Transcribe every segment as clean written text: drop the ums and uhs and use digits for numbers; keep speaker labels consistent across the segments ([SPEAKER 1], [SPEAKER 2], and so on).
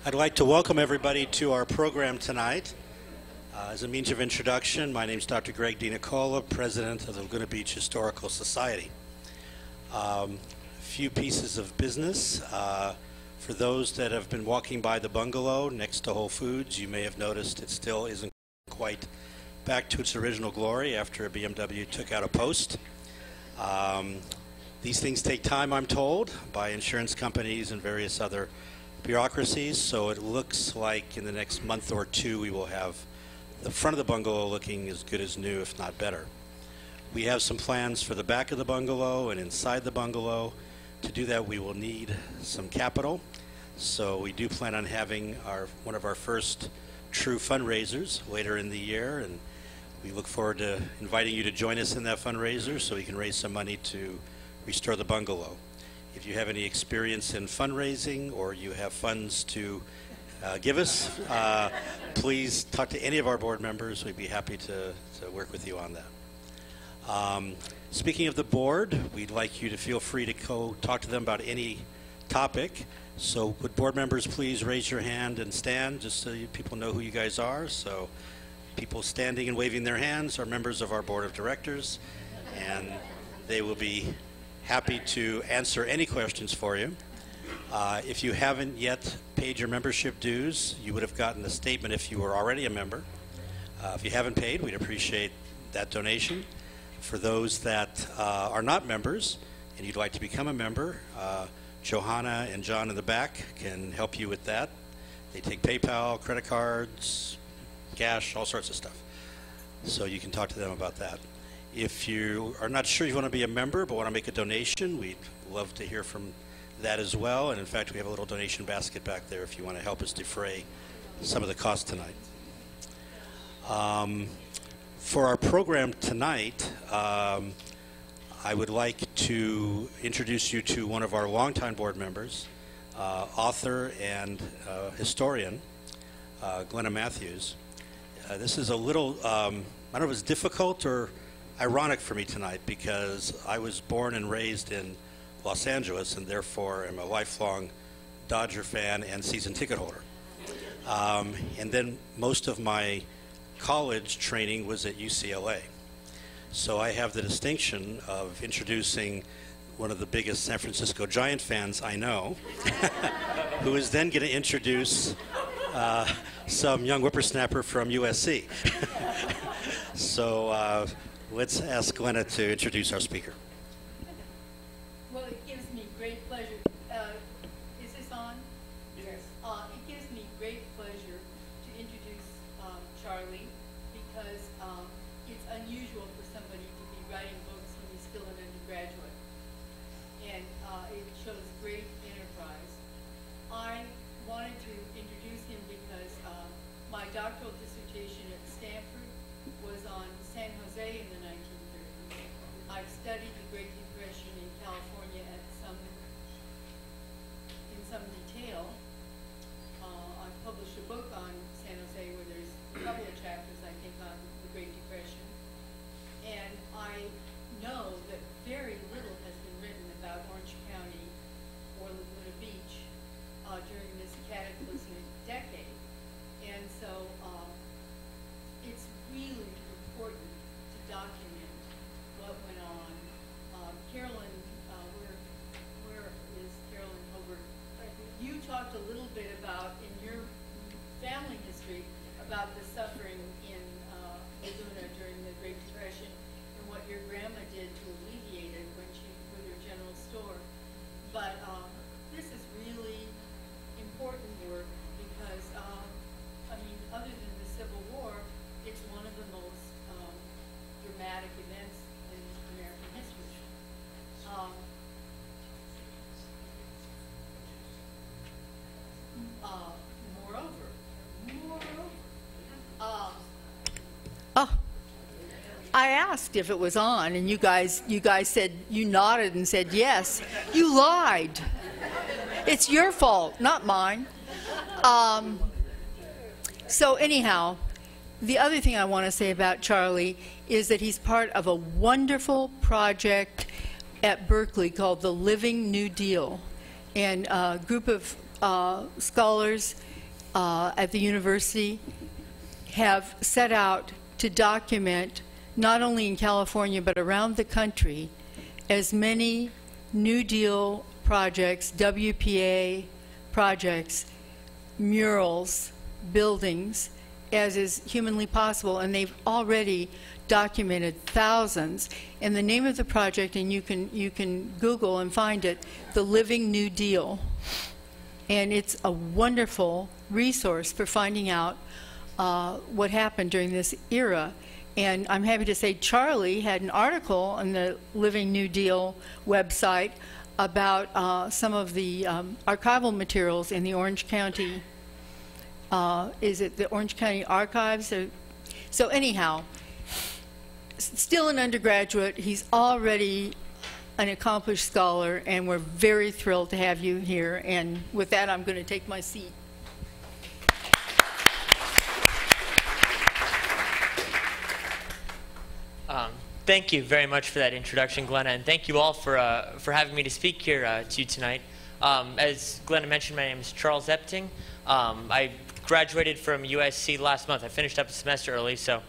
[SPEAKER 1] I'd like to welcome everybody to our program tonight. As a means of introduction, my name is Dr. Greg DiNicola, President of the Laguna Beach Historical Society. A few pieces of business. For those that have been walking by the bungalow next to Whole Foods, you may have noticed it still isn't quite back to its original glory after a BMW took out a post. These things take time, I'm told, by insurance companies and various other bureaucracies, so it looks like in the next month or two we will have the front of the bungalow looking as good as new, if not better. We have some plans for the back of the bungalow and inside the bungalow. To do that, we will need some capital, so we do plan on having one of our first true fundraisers later in the year, and we look forward to inviting you to join us in that fundraiser so we can raise some money to restore the bungalow. If you have any experience in fundraising or you have funds to give us, please talk to any of our board members. We'd be happy to work with you on that. Speaking of the board, we'd like you to feel free to go talk to them about any topic. So would board members please raise your hand and stand just so people know who you guys are. So people standing and waving their hands are members of our board of directors, and they will be happy to answer any questions for you. If you haven't yet paid your membership dues, you would have gotten a statement if you were already a member. If you haven't paid, we'd appreciate that donation. For those that are not members and you'd like to become a member, Johanna and John in the back can help you with that. They take PayPal, credit cards, cash, all sorts of stuff. So you can talk to them about that. If you are not sure you want to be a member but want to make a donation, we'd love to hear from that as well. And in fact, we have a little donation basket back there if you want to help us defray some of the costs tonight. For our program tonight, I would like to introduce you to one of our longtime board members, author and historian, Glenna Matthews. This is a little, I don't know if it's difficult or ironic for me tonight because I was born and raised in Los Angeles and therefore am a lifelong Dodger fan and season ticket holder. And then most of my college training was at UCLA. So I have the distinction of introducing one of the biggest San Francisco Giant fans I know, who is then going to introduce some young whippersnapper from USC. So let's ask Glenna to introduce our speaker.
[SPEAKER 2] Well, it gives me great pleasure. Is this on? Yes. It gives me great pleasure to introduce Charlie because it's unusual for somebody to be writing books when he's still an undergraduate. And it shows great enterprise. I wanted to introduce him because my doctoral dissertation at Stanford was on San Jose in the 1930s. I've studied the Great Depression in California in some detail. I've published a book on San Jose where there's a couple of chapters, I think, on the Great Depression. And I know that very little has been written about Orange County or Laguna Beach during this cataclysmic decade. And so it's really important to document what went on. Carolyn, where is Carolyn Hobart? You talked a little bit about, in your family history, about the suffering in Laguna during the Great Depression and what your grandma did to alleviate it when she with her general store. But this is really important work because, I mean, other than the Civil War, it's one of the most dramatic events in American history. I asked if it was on, and you guys said, you nodded and said yes. You lied. It's your fault, not mine. So anyhow, the other thing I want to say about Charlie is that he's part of a wonderful project at Berkeley called the Living New Deal. And a group of scholars at the university have set out to document, not only in California but around the country, as many New Deal projects, WPA projects, murals, buildings, as is humanly possible, and they've already documented thousands. And the name of the project, and you can Google and find it, The Living New Deal. And it's a wonderful resource for finding out what happened during this era. And I'm happy to say Charlie had an article on the Living New Deal website about some of the archival materials in the Orange County, is it the Orange County Archives? So anyhow, still an undergraduate, he's already an accomplished scholar, and we're very thrilled to have you here. And with that, I'm going to take my seat.
[SPEAKER 3] Thank you very much for that introduction, Glenna, and thank you all for having me to speak here to you tonight. As Glenna mentioned, my name is Charles Epting. I graduated from USC last month. I finished up a semester early, so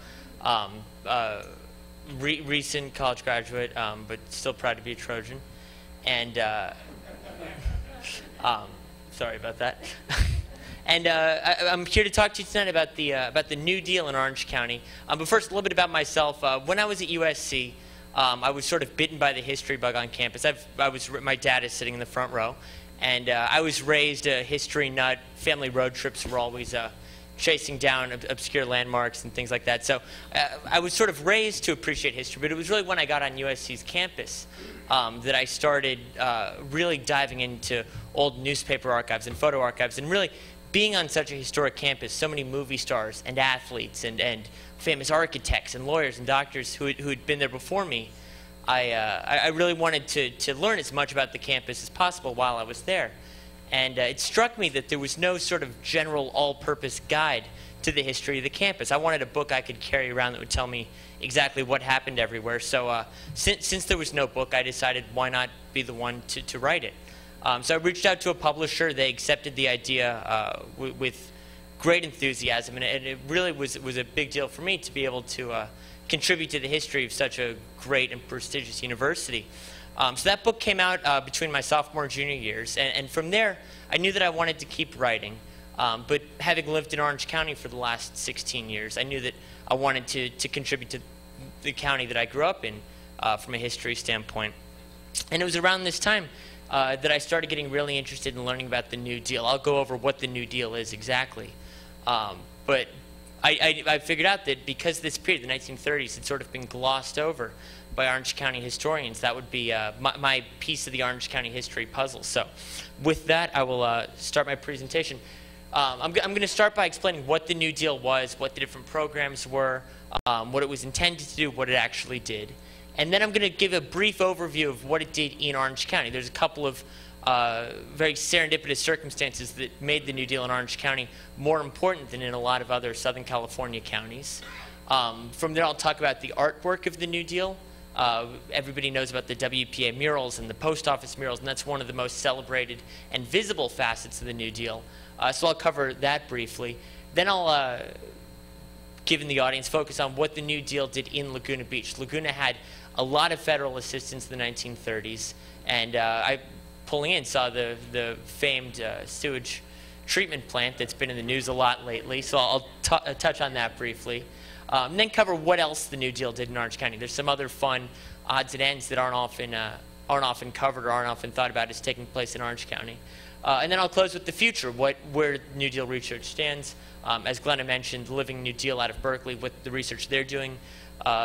[SPEAKER 3] recent college graduate, but still proud to be a Trojan. And sorry about that. And I'm here to talk to you tonight about the New Deal in Orange County. But first, a little bit about myself. When I was at USC, I was sort of bitten by the history bug on campus. My dad is sitting in the front row, and I was raised a history nut. Family road trips were always chasing down obscure landmarks and things like that. So I was sort of raised to appreciate history, but it was really when I got on USC's campus that I started really diving into old newspaper archives and photo archives, and really being on such a historic campus, so many movie stars and athletes and famous architects and lawyers and doctors who had been there before me, I really wanted to learn as much about the campus as possible while I was there. And it struck me that there was no sort of general all-purpose guide to the history of the campus. I wanted a book I could carry around that would tell me exactly what happened everywhere. So since there was no book, I decided why not be the one to write it. So I reached out to a publisher. They accepted the idea with great enthusiasm, and it really was a big deal for me to be able to contribute to the history of such a great and prestigious university. So that book came out between my sophomore and junior years, and from there I knew that I wanted to keep writing. But having lived in Orange County for the last 16 years, I knew that I wanted to contribute to the county that I grew up in from a history standpoint. And it was around this time that I started getting really interested in learning about the New Deal. I'll go over what the New Deal is exactly. But I figured out that because this period, the 1930s, had sort of been glossed over by Orange County historians, that would be my piece of the Orange County history puzzle. So with that, I will start my presentation. I'm going to start by explaining what the New Deal was, what the different programs were, what it was intended to do, what it actually did. And then I'm going to give a brief overview of what it did in Orange County. There's a couple of very serendipitous circumstances that made the New Deal in Orange County more important than in a lot of other Southern California counties. From there, I'll talk about the artwork of the New Deal. Everybody knows about the WPA murals and the post office murals, and that's one of the most celebrated and visible facets of the New Deal. So I'll cover that briefly. Then I'll give the audience focus on what the New Deal did in Laguna Beach. Laguna had a lot of federal assistance in the 1930s, and I, pulling in, saw the famed sewage treatment plant that's been in the news a lot lately, so I'll touch on that briefly. And then cover what else the New Deal did in Orange County. There's some other fun odds and ends that aren't often covered or aren't often thought about as taking place in Orange County. And then I'll close with the future, where New Deal research stands. As Glenna mentioned, Living New Deal out of Berkeley, what the research they're doing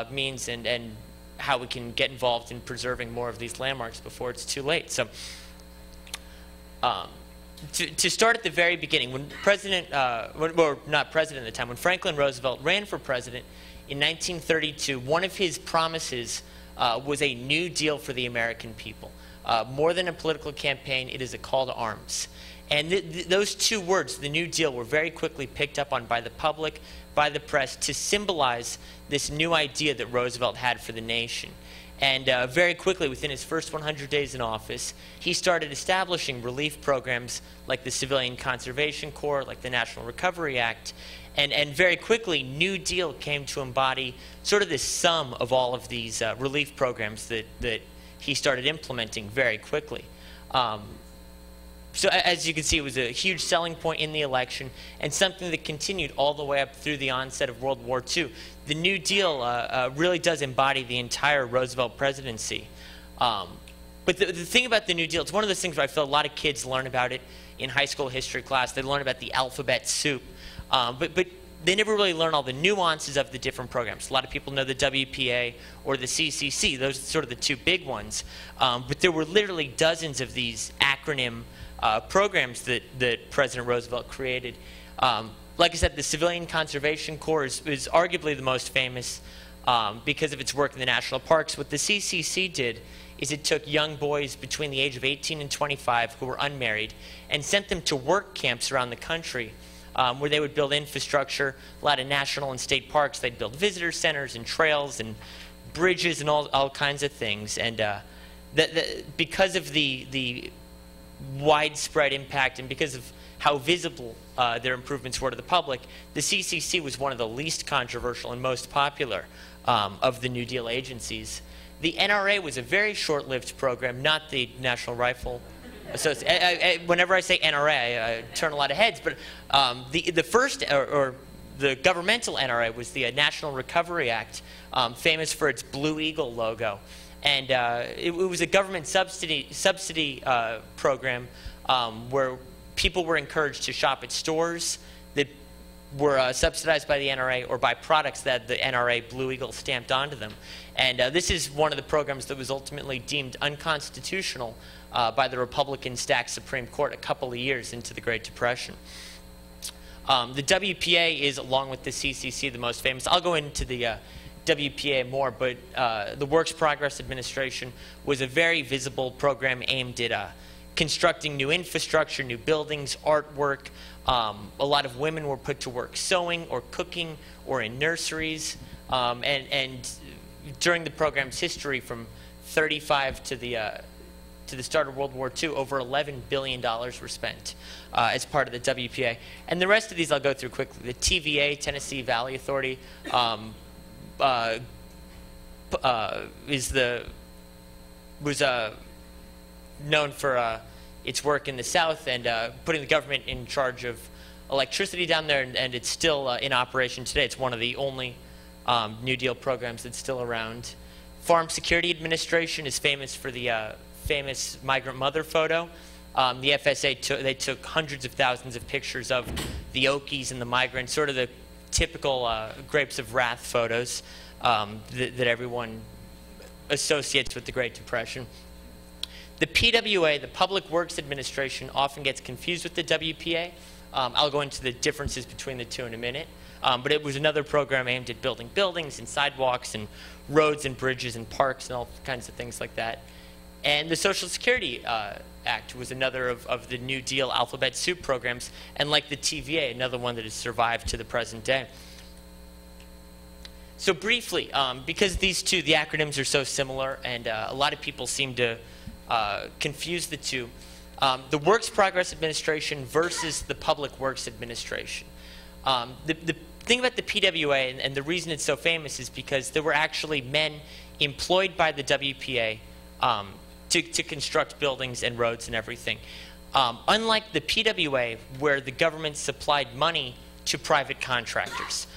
[SPEAKER 3] means, and how we can get involved in preserving more of these landmarks before it's too late. So to start at the very beginning, when not president at the time, when Franklin Roosevelt ran for president in 1932, one of his promises was a new deal for the American people. More than a political campaign, it is a call to arms. And those two words, the New Deal, were very quickly picked up on by the public, by the press, to symbolize this new idea that Roosevelt had for the nation. And very quickly, within his first 100 days in office, he started establishing relief programs like the Civilian Conservation Corps, like the National Recovery Act. And very quickly, New Deal came to embody sort of this sum of all of these relief programs that he started implementing very quickly. So as you can see, it was a huge selling point in the election and something that continued all the way up through the onset of World War II. The New Deal really does embody the entire Roosevelt presidency. But the thing about the New Deal, it's one of those things where I feel a lot of kids learn about it in high school history class. They learn about the alphabet soup. But they never really learn all the nuances of the different programs. A lot of people know the WPA or the CCC. Those are sort of the two big ones. But there were literally dozens of these acronym programs that President Roosevelt created. Like I said, the Civilian Conservation Corps is arguably the most famous because of its work in the national parks. What the CCC did is it took young boys between the age of 18 and 25 who were unmarried and sent them to work camps around the country where they would build infrastructure, a lot of national and state parks. They'd build visitor centers and trails and bridges and all kinds of things. And because of the widespread impact and because of how visible their improvements were to the public, the CCC was one of the least controversial and most popular of the New Deal agencies. The NRA was a very short-lived program, not the National Rifle Association. Whenever I say NRA, I turn a lot of heads, but the first, or the governmental NRA was the National Recovery Act, famous for its Blue Eagle logo. And it was a government subsidy program where people were encouraged to shop at stores that were subsidized by the NRA or by products that the NRA Blue Eagle stamped onto them. And this is one of the programs that was ultimately deemed unconstitutional by the Republican-stacked Supreme Court a couple of years into the Great Depression. The WPA is, along with the CCC, the most famous. I'll go into the WPA more, but the Works Progress Administration was a very visible program aimed at constructing new infrastructure, new buildings, artwork. A lot of women were put to work sewing or cooking or in nurseries. And during the program's history, from 1935 to the start of World War II, over $11 billion were spent as part of the WPA. And the rest of these I'll go through quickly. The TVA, Tennessee Valley Authority, was known for its work in the South and putting the government in charge of electricity down there, and it's still in operation today. It's one of the only New Deal programs that's still around. Farm Security Administration is famous for the famous migrant mother photo. The FSA they took hundreds of thousands of pictures of the Okies and the migrants, sort of the typical Grapes of Wrath photos that everyone associates with the Great Depression. The PWA, the Public Works Administration, often gets confused with the WPA. I'll go into the differences between the two in a minute. But it was another program aimed at building buildings and sidewalks and roads and bridges and parks and all kinds of things like that. And the Social Security Act was another of the New Deal alphabet soup programs, and like the TVA, another one that has survived to the present day. So briefly, because these two, the acronyms are so similar, and a lot of people seem to confuse the two, the Works Progress Administration versus the Public Works Administration. The thing about the PWA, and the reason it's so famous, is because there were actually men employed by the WPA to construct buildings and roads and everything. Unlike the PWA, where the government supplied money to private contractors.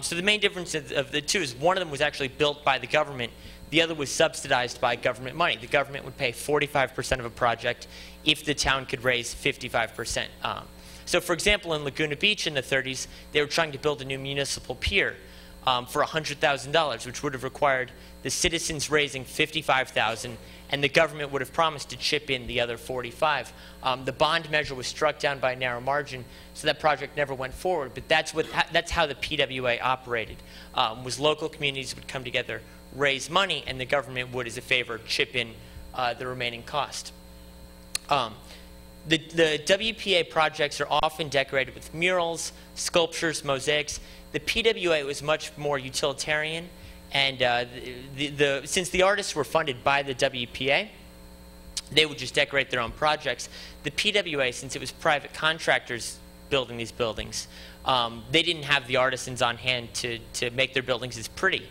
[SPEAKER 3] So the main difference of the two is one of them was actually built by the government. The other was subsidized by government money. The government would pay 45% of a project if the town could raise 55%. So for example, in Laguna Beach in the 30s, they were trying to build a new municipal pier for $100,000, which would have required the citizens raising $55,000, and the government would have promised to chip in the other $45,000. The bond measure was struck down by a narrow margin, so that project never went forward. But that's how the PWA operated. Was local communities would come together, raise money, and the government would, as a favor, chip in the remaining cost. The WPA projects are often decorated with murals, sculptures, mosaics. The PWA was much more utilitarian And since the artists were funded by the WPA, they would just decorate their own projects. The PWA, since it was private contractors building these buildings, they didn't have the artisans on hand to make their buildings as pretty.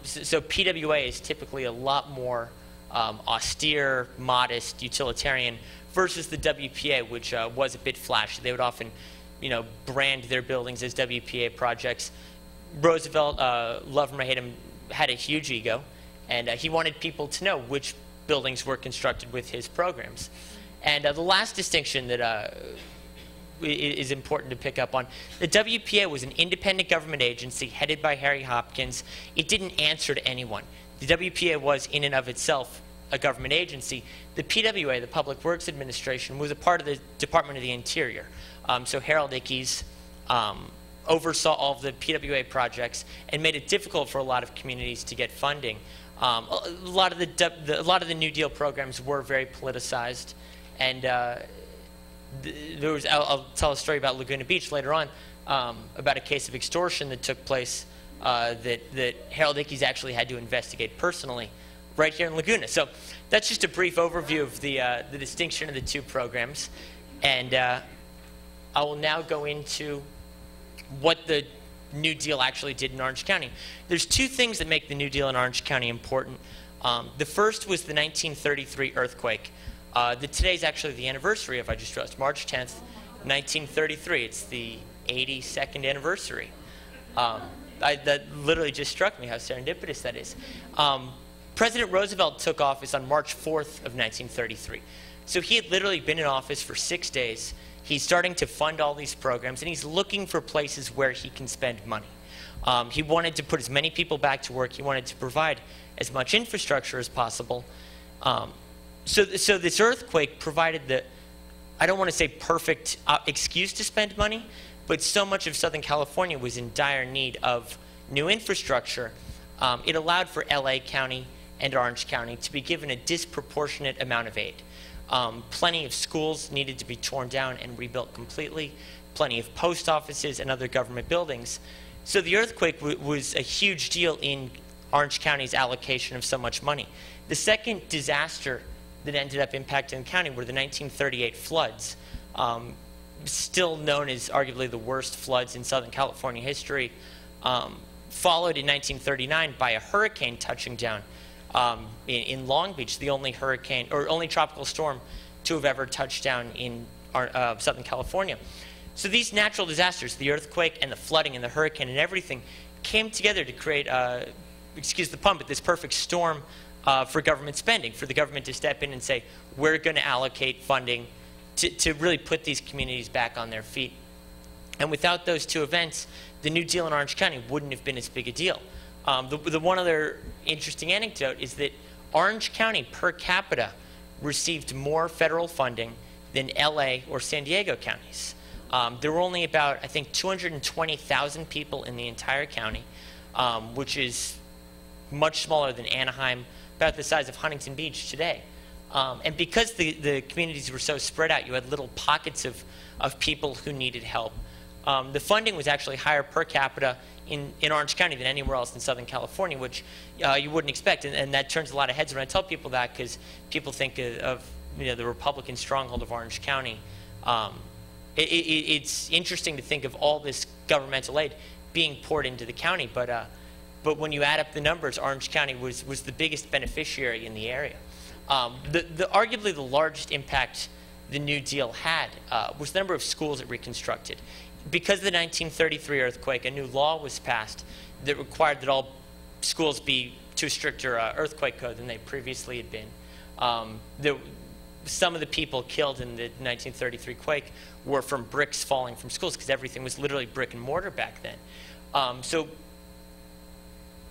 [SPEAKER 3] So PWA is typically a lot more austere, modest, utilitarian, versus the WPA, which was a bit flashy. They would often, brand their buildings as WPA projects. Roosevelt, love him or hate him, had a huge ego, and he wanted people to know which buildings were constructed with his programs. And the last distinction that is important to pick up on, the WPA was an independent government agency headed by Harry Hopkins. It didn't answer to anyone. The WPA was, in and of itself, a government agency. The PWA, the Public Works Administration, was a part of the Department of the Interior. So Harold Ickes oversaw all of the PWA projects and made it difficult for a lot of communities to get funding. A lot of the New Deal programs were very politicized, and I'll tell a story about Laguna Beach later on, about a case of extortion that took place that Harold Ickes actually had to investigate personally right here in Laguna. So that's just a brief overview of the distinction of the two programs. And I will now go into what the New Deal actually did in Orange County. There's two things that make the New Deal in Orange County important. The first was the 1933 earthquake. Today's actually the anniversary of, I just realized, March 10th, 1933. It's the 82nd anniversary. That literally just struck me how serendipitous that is. President Roosevelt took office on March 4th of 1933. So he had literally been in office for 6 days. He's starting to fund all these programs, and he's looking for places where he can spend money. He wanted to put as many people back to work. He wanted to provide as much infrastructure as possible. So this earthquake provided the, I don't want to say perfect excuse to spend money, but so much of Southern California was in dire need of new infrastructure. It allowed for LA County and Orange County to be given a disproportionate amount of aid. Plenty of schools needed to be torn down and rebuilt completely, plenty of post offices and other government buildings. So the earthquake was a huge deal in Orange County's allocation of so much money. The second disaster that ended up impacting the county were the 1938 floods, still known as arguably the worst floods in Southern California history, followed in 1939 by a hurricane touching down in Long Beach, the only hurricane or only tropical storm to have ever touched down in Southern California. So these natural disasters, the earthquake and the flooding and the hurricane and everything, came together to create, excuse the pun, but this perfect storm for government spending, for the government to step in and say, we're going to allocate funding to really put these communities back on their feet. And without those two events, the New Deal in Orange County wouldn't have been as big a deal. The one other interesting anecdote is that Orange County per capita received more federal funding than LA or San Diego counties. There were only about, I think, 220,000 people in the entire county, which is much smaller than Anaheim, about the size of Huntington Beach today. And because the communities were so spread out, you had little pockets of people who needed help. The funding was actually higher per capita in Orange County than anywhere else in Southern California, which you wouldn't expect, and that turns a lot of heads when I tell people that, because people think of the Republican stronghold of Orange County. It's interesting to think of all this governmental aid being poured into the county, but when you add up the numbers, Orange County was the biggest beneficiary in the area. Arguably the largest impact the New Deal had was the number of schools it reconstructed. Because of the 1933 earthquake, a new law was passed that required that all schools be to a stricter earthquake code than they previously had been. Some of the people killed in the 1933 quake were from bricks falling from schools, because everything was literally brick and mortar back then. So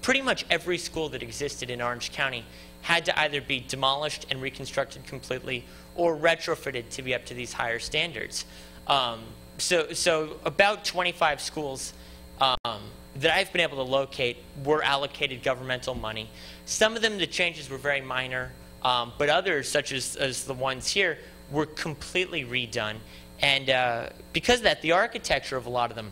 [SPEAKER 3] pretty much every school that existed in Orange County had to either be demolished and reconstructed completely or retrofitted to be up to these higher standards. So about 25 schools that I've been able to locate were allocated governmental money. Some of them, the changes were very minor, but others, such as the ones here, were completely redone. And because of that, the architecture of a lot of them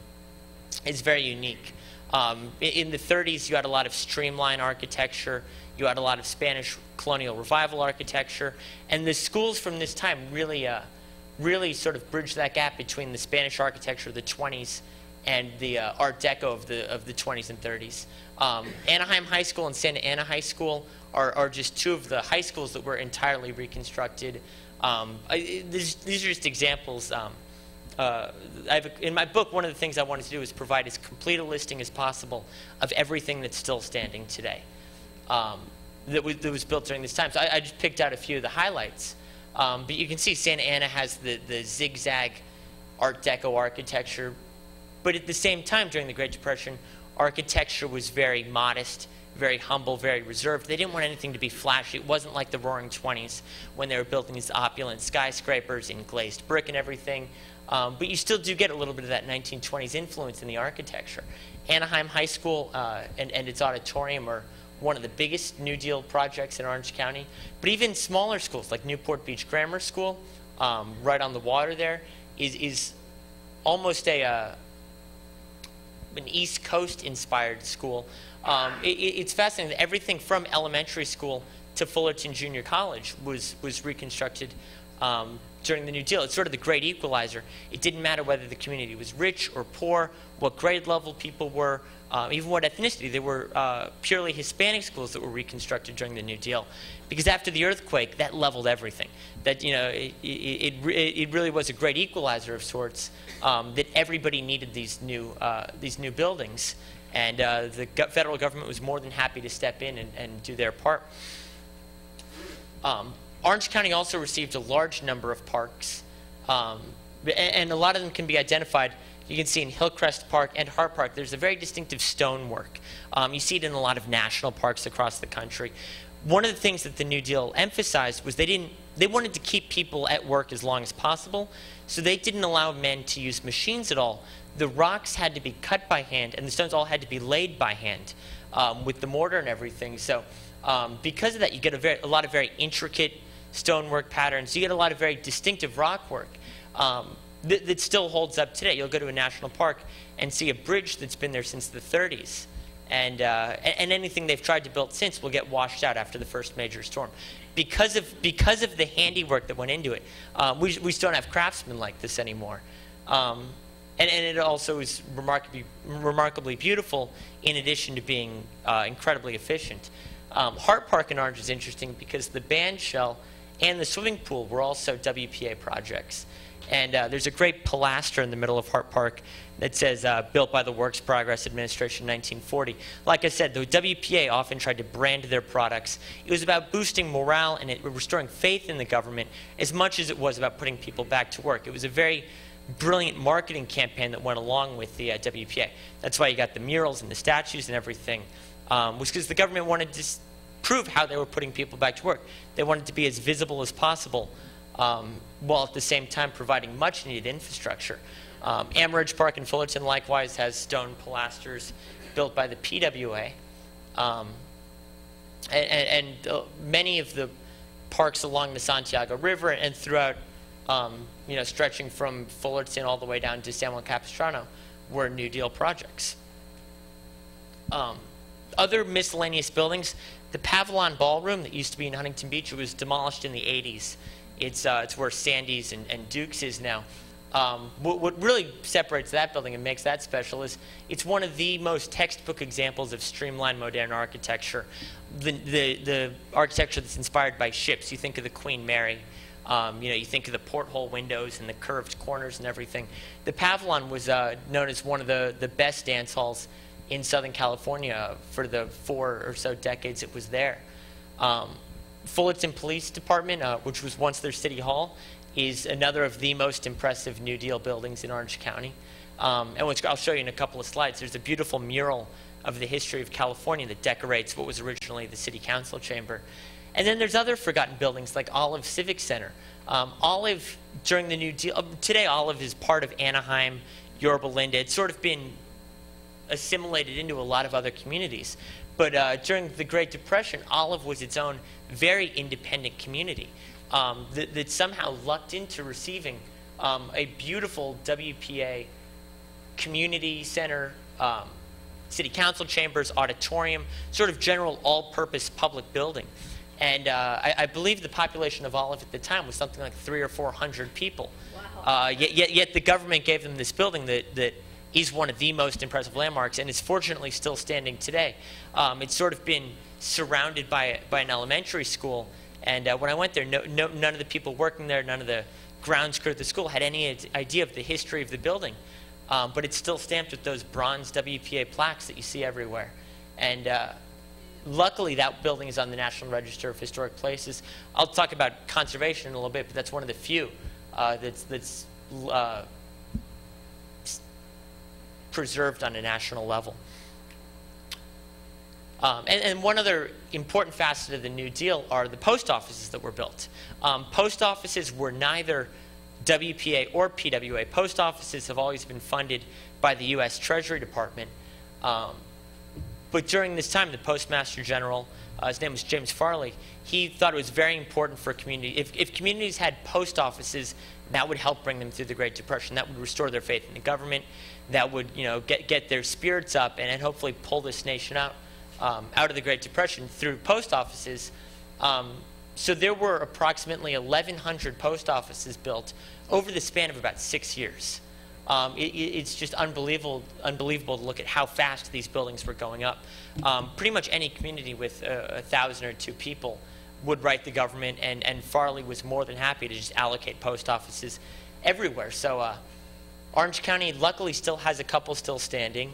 [SPEAKER 3] is very unique. In the 30s, you had a lot of streamline architecture. You had a lot of Spanish colonial revival architecture. And the schools from this time really sort of bridged that gap between the Spanish architecture of the 20s and the Art Deco of the 20s and 30s. Anaheim High School and Santa Ana High School are just two of the high schools that were entirely reconstructed. These are just examples. In my book, one of the things I wanted to do is provide as complete a listing as possible of everything that's still standing today that was built during this time. So I just picked out a few of the highlights. But you can see Santa Ana has the zigzag Art Deco architecture. But at the same time, during the Great Depression, architecture was very modest, very humble, very reserved. They didn't want anything to be flashy. It wasn't like the Roaring 20s when they were building these opulent skyscrapers in glazed brick and everything. But you still do get a little bit of that 1920s influence in the architecture. Anaheim High School and its auditorium are one of the biggest New Deal projects in Orange County. But even smaller schools like Newport Beach Grammar School, right on the water there, is almost an East Coast inspired school. It's fascinating that everything from elementary school to Fullerton Junior College was reconstructed during the New Deal. It's sort of the great equalizer. It didn't matter whether the community was rich or poor, what grade level people were, even what ethnicity. There were purely Hispanic schools that were reconstructed during the New Deal, because after the earthquake, that leveled everything. That it really was a great equalizer of sorts. That everybody needed these new buildings, and the federal government was more than happy to step in and do their part. Orange County also received a large number of parks, and a lot of them can be identified. You can see in Hillcrest Park and Hart Park, there's a very distinctive stonework. You see it in a lot of national parks across the country. One of the things that the New Deal emphasized was they wanted to keep people at work as long as possible, so they didn't allow men to use machines at all. The rocks had to be cut by hand, and the stones all had to be laid by hand with the mortar and everything. So because of that, you get a lot of very intricate stonework patterns. You get a lot of very distinctive rock work that still holds up today. You'll go to a national park and see a bridge that's been there since the 30s. And anything they've tried to build since will get washed out after the first major storm. Because of the handiwork that went into it, we still don't have craftsmen like this anymore. And it also is remarkably beautiful in addition to being incredibly efficient. Hart Park in Orange is interesting because the band shell and the swimming pool were also WPA projects. And there's a great pilaster in the middle of Hart Park that says, built by the Works Progress Administration 1940. Like I said, the WPA often tried to brand their products. It was about boosting morale and restoring faith in the government as much as it was about putting people back to work. It was a very brilliant marketing campaign that went along with the WPA. That's why you got the murals and the statues and everything, was because the government wanted to prove how they were putting people back to work. They wanted to be as visible as possible, while at the same time providing much needed infrastructure. Amaridge Park in Fullerton likewise has stone pilasters built by the PWA. Many of the parks along the Santiago River and throughout, stretching from Fullerton all the way down to San Juan Capistrano were New Deal projects. Other miscellaneous buildings, the Pavilion Ballroom that used to be in Huntington Beach, it was demolished in the 80s. It's where Sandy's and Duke's is now. What really separates that building and makes that special is it's one of the most textbook examples of streamlined modern architecture. The architecture that's inspired by ships. You think of the Queen Mary. You think of the porthole windows and the curved corners and everything. The Pavilion was known as one of the best dance halls in Southern California for the 4 or so decades it was there. Fullerton Police Department, which was once their city hall, is another of the most impressive New Deal buildings in Orange County. And I'll show you in a couple of slides. There's a beautiful mural of the history of California that decorates what was originally the city council chamber. And then there's other forgotten buildings like Olive Civic Center. Olive, during the New Deal, today Olive is part of Anaheim, Yorba Linda. It's sort of been assimilated into a lot of other communities. But during the Great Depression, Olive was its own very independent community that somehow lucked into receiving a beautiful WPA community center city council chambers, auditorium, sort of general all-purpose public building. And I believe the population of Olive at the time was something like 300 or 400 people.
[SPEAKER 2] Wow.
[SPEAKER 3] Yet the government gave them this building that is one of the most impressive landmarks, and is fortunately still standing today. It's sort of been surrounded by an elementary school, and when I went there, none of the people working there, none of the grounds crew at the school had any idea of the history of the building. But it's still stamped with those bronze WPA plaques that you see everywhere. And luckily, that building is on the National Register of Historic Places. I'll talk about conservation in a little bit, but that's one of the few that's preserved on a national level. And one other important facet of the New Deal are the post offices that were built. Post offices were neither WPA or PWA. Post offices have always been funded by the U.S. Treasury Department. But during this time, the Postmaster General, his name was James Farley, he thought it was very important for a community. If communities had post offices, that would help bring them through the Great Depression. That would restore their faith in the government. That would, get their spirits up and hopefully pull this nation out of the Great Depression through post offices. So there were approximately 1,100 post offices built over the span of about 6 years. It's just unbelievable to look at how fast these buildings were going up. Pretty much any community with 1,000 or 2 people would write the government, and Farley was more than happy to just allocate post offices everywhere. So Orange County luckily still has a couple still standing.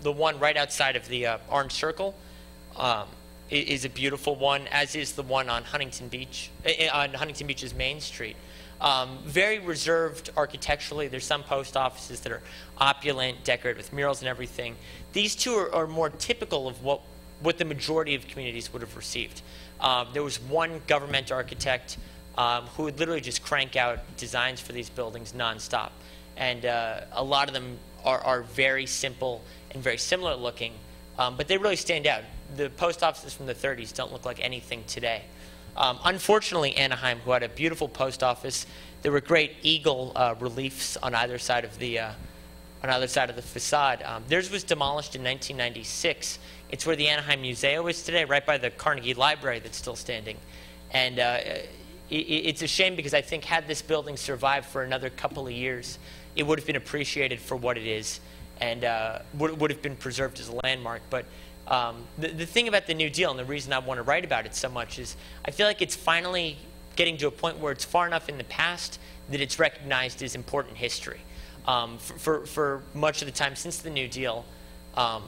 [SPEAKER 3] The one right outside of the Orange Circle is a beautiful one, as is the one on Huntington Beach, on Huntington Beach's Main Street. Very reserved architecturally. There's some post offices that are opulent, decorated with murals and everything. These two are more typical of what the majority of communities would have received. There was one government architect who would literally just crank out designs for these buildings nonstop. And a lot of them are very simple and very similar looking, but they really stand out. The post offices from the 30s don't look like anything today. Unfortunately, Anaheim, who had a beautiful post office, there were great eagle reliefs on either side of the facade. Theirs was demolished in 1996. It's where the Anaheim Museum is today, right by the Carnegie Library that's still standing. And it's a shame because I think had this building survived for another couple of years, it would have been appreciated for what it is and would have been preserved as a landmark. But the thing about the New Deal, and the reason I want to write about it so much, is I feel like it's finally getting to a point where it's far enough in the past that it's recognized as important history. For much of the time since the New Deal,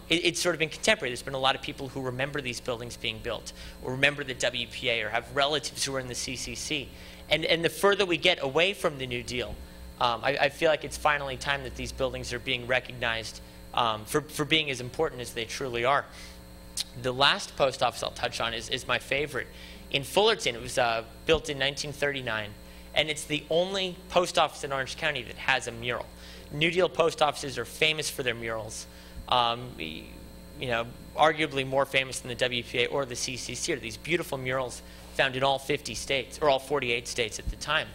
[SPEAKER 3] it's sort of been contemporary. There's been a lot of people who remember these buildings being built, or remember the WPA, or have relatives who are in the CCC. And the further we get away from the New Deal, I feel like it's finally time that these buildings are being recognized for being as important as they truly are. The last post office I'll touch on is my favorite. In Fullerton, it was built in 1939, and it's the only post office in Orange County that has a mural. New Deal post offices are famous for their murals. Arguably more famous than the WPA or the CCC are these beautiful murals found in all 50 states, or all 48 states at the time.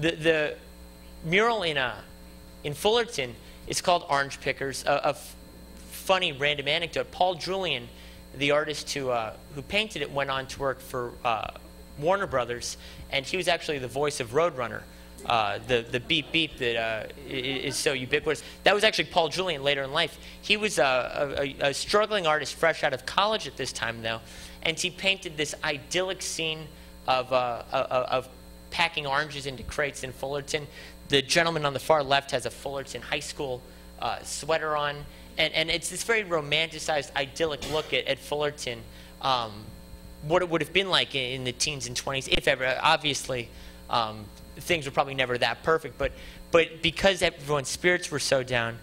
[SPEAKER 3] The mural in Fullerton is called Orange Pickers. A funny random anecdote: Paul Julian, the artist who painted it, went on to work for Warner Brothers, and he was actually the voice of Roadrunner. The beep beep that is so ubiquitous. That was actually Paul Julian later in life. He was a struggling artist fresh out of college at this time, though, and he painted this idyllic scene of packing oranges into crates in Fullerton. The gentleman on the far left has a Fullerton High School sweater on, and it's this very romanticized, idyllic look at Fullerton, what it would have been like in the teens and 20s, if ever. Obviously, things were probably never that perfect, but because everyone's spirits were so down,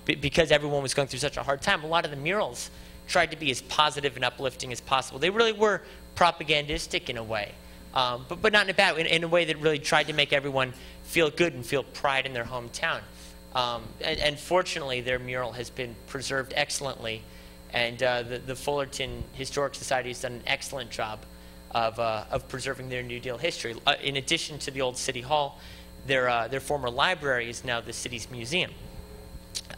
[SPEAKER 3] because everyone was going through such a hard time, a lot of the murals tried to be as positive and uplifting as possible. They really were propagandistic in a way, but not in a bad way, in a way that really tried to make everyone feel good and feel pride in their hometown. And fortunately, their mural has been preserved excellently, and the Fullerton Historic Society has done an excellent job of preserving their New Deal history. In addition to the old City Hall, their former library is now the city's museum.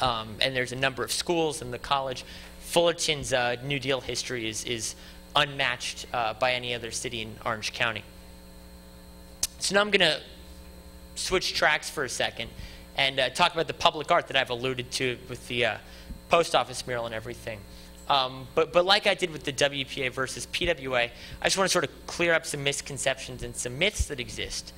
[SPEAKER 3] and there's a number of schools and the college. Fullerton's New Deal history is unmatched by any other city in Orange County. So now I'm going to switch tracks for a second and talk about the public art that I've alluded to with the post office mural and everything. But like I did with the WPA versus PWA, I just want to sort of clear up some misconceptions and some myths that exist.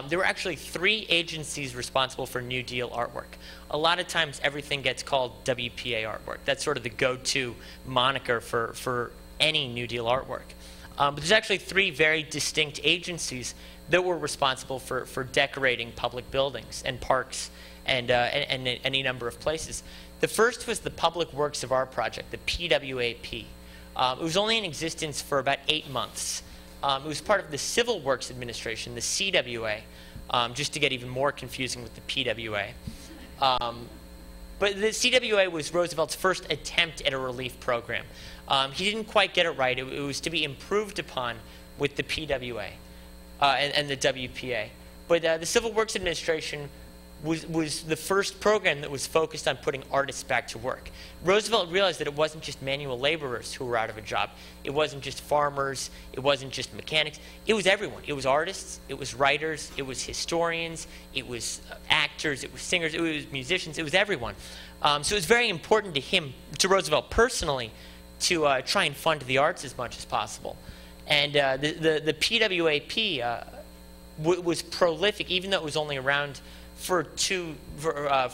[SPEAKER 3] There were actually 3 agencies responsible for New Deal artwork. A lot of times everything gets called WPA artwork. That's sort of the go-to moniker for any New Deal artwork. But there's actually 3 very distinct agencies that were responsible for decorating public buildings and parks and any number of places. The first was the Public Works of Art Project, the PWAP. It was only in existence for about 8 months. It was part of the Civil Works Administration, the CWA, just to get even more confusing with the PWA. But the CWA was Roosevelt's first attempt at a relief program. He didn't quite get it right. It was to be improved upon with the PWA and the WPA. But the Civil Works Administration was the first program that was focused on putting artists back to work. Roosevelt realized that it wasn't just manual laborers who were out of a job. It wasn't just farmers. It wasn't just mechanics. It was everyone. It was artists. It was writers. It was historians. It was actors. It was singers. It was musicians. It was everyone. So it was very important to him, to Roosevelt personally, to try and fund the arts as much as possible. And the PWAP was prolific, even though it was only around for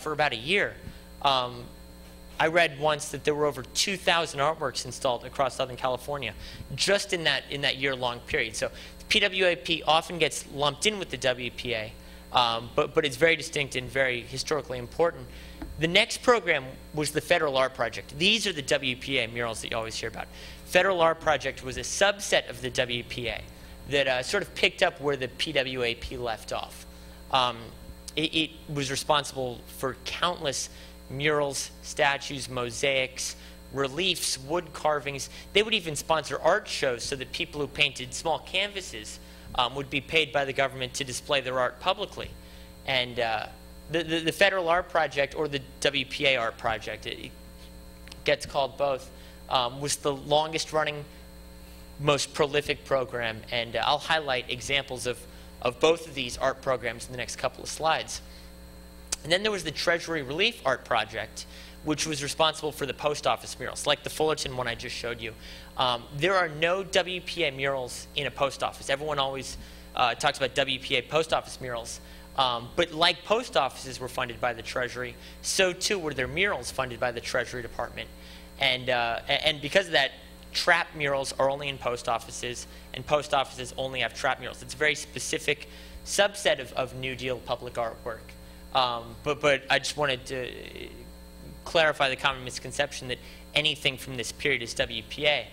[SPEAKER 3] about a year. I read once that there were over 2,000 artworks installed across Southern California just in that year-long period. So the PWAP often gets lumped in with the WPA, but it's very distinct and very historically important. The next program was the Federal Art Project. These are the WPA murals that you always hear about. Federal Art Project was a subset of the WPA that sort of picked up where the PWAP left off. It was responsible for countless murals, statues, mosaics, reliefs, wood carvings. They would even sponsor art shows so that people who painted small canvases would be paid by the government to display their art publicly. And the Federal Art Project, or the WPA Art Project, it gets called both, was the longest running, most prolific program. And I'll highlight examples of both of these art programs in the next couple of slides. And then there was the Treasury Relief Art Project, which was responsible for the post office murals, like the Fullerton one I just showed you. There are no WPA murals in a post office. Everyone always talks about WPA post office murals. But like post offices were funded by the Treasury, so too were their murals funded by the Treasury Department. And because of that, trap murals are only in post offices, and post offices only have trap murals. It's a very specific subset of New Deal public artwork. But I just wanted to clarify the common misconception that anything from this period is WPA,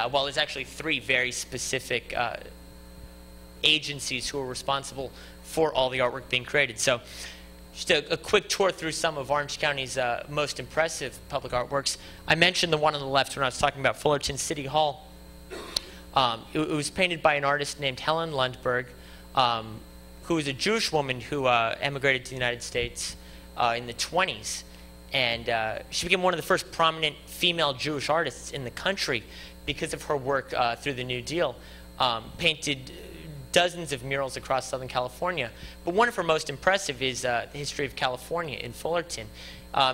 [SPEAKER 3] while there's actually 3 very specific agencies who are responsible for all the artwork being created. So just a quick tour through some of Orange County's most impressive public artworks. I mentioned the one on the left when I was talking about Fullerton City Hall. It was painted by an artist named Helen Lundberg, who was a Jewish woman who emigrated to the United States in the 20s. And she became one of the first prominent female Jewish artists in the country because of her work through the New Deal. Painted dozens of murals across Southern California. But one of her most impressive is the history of California in Fullerton.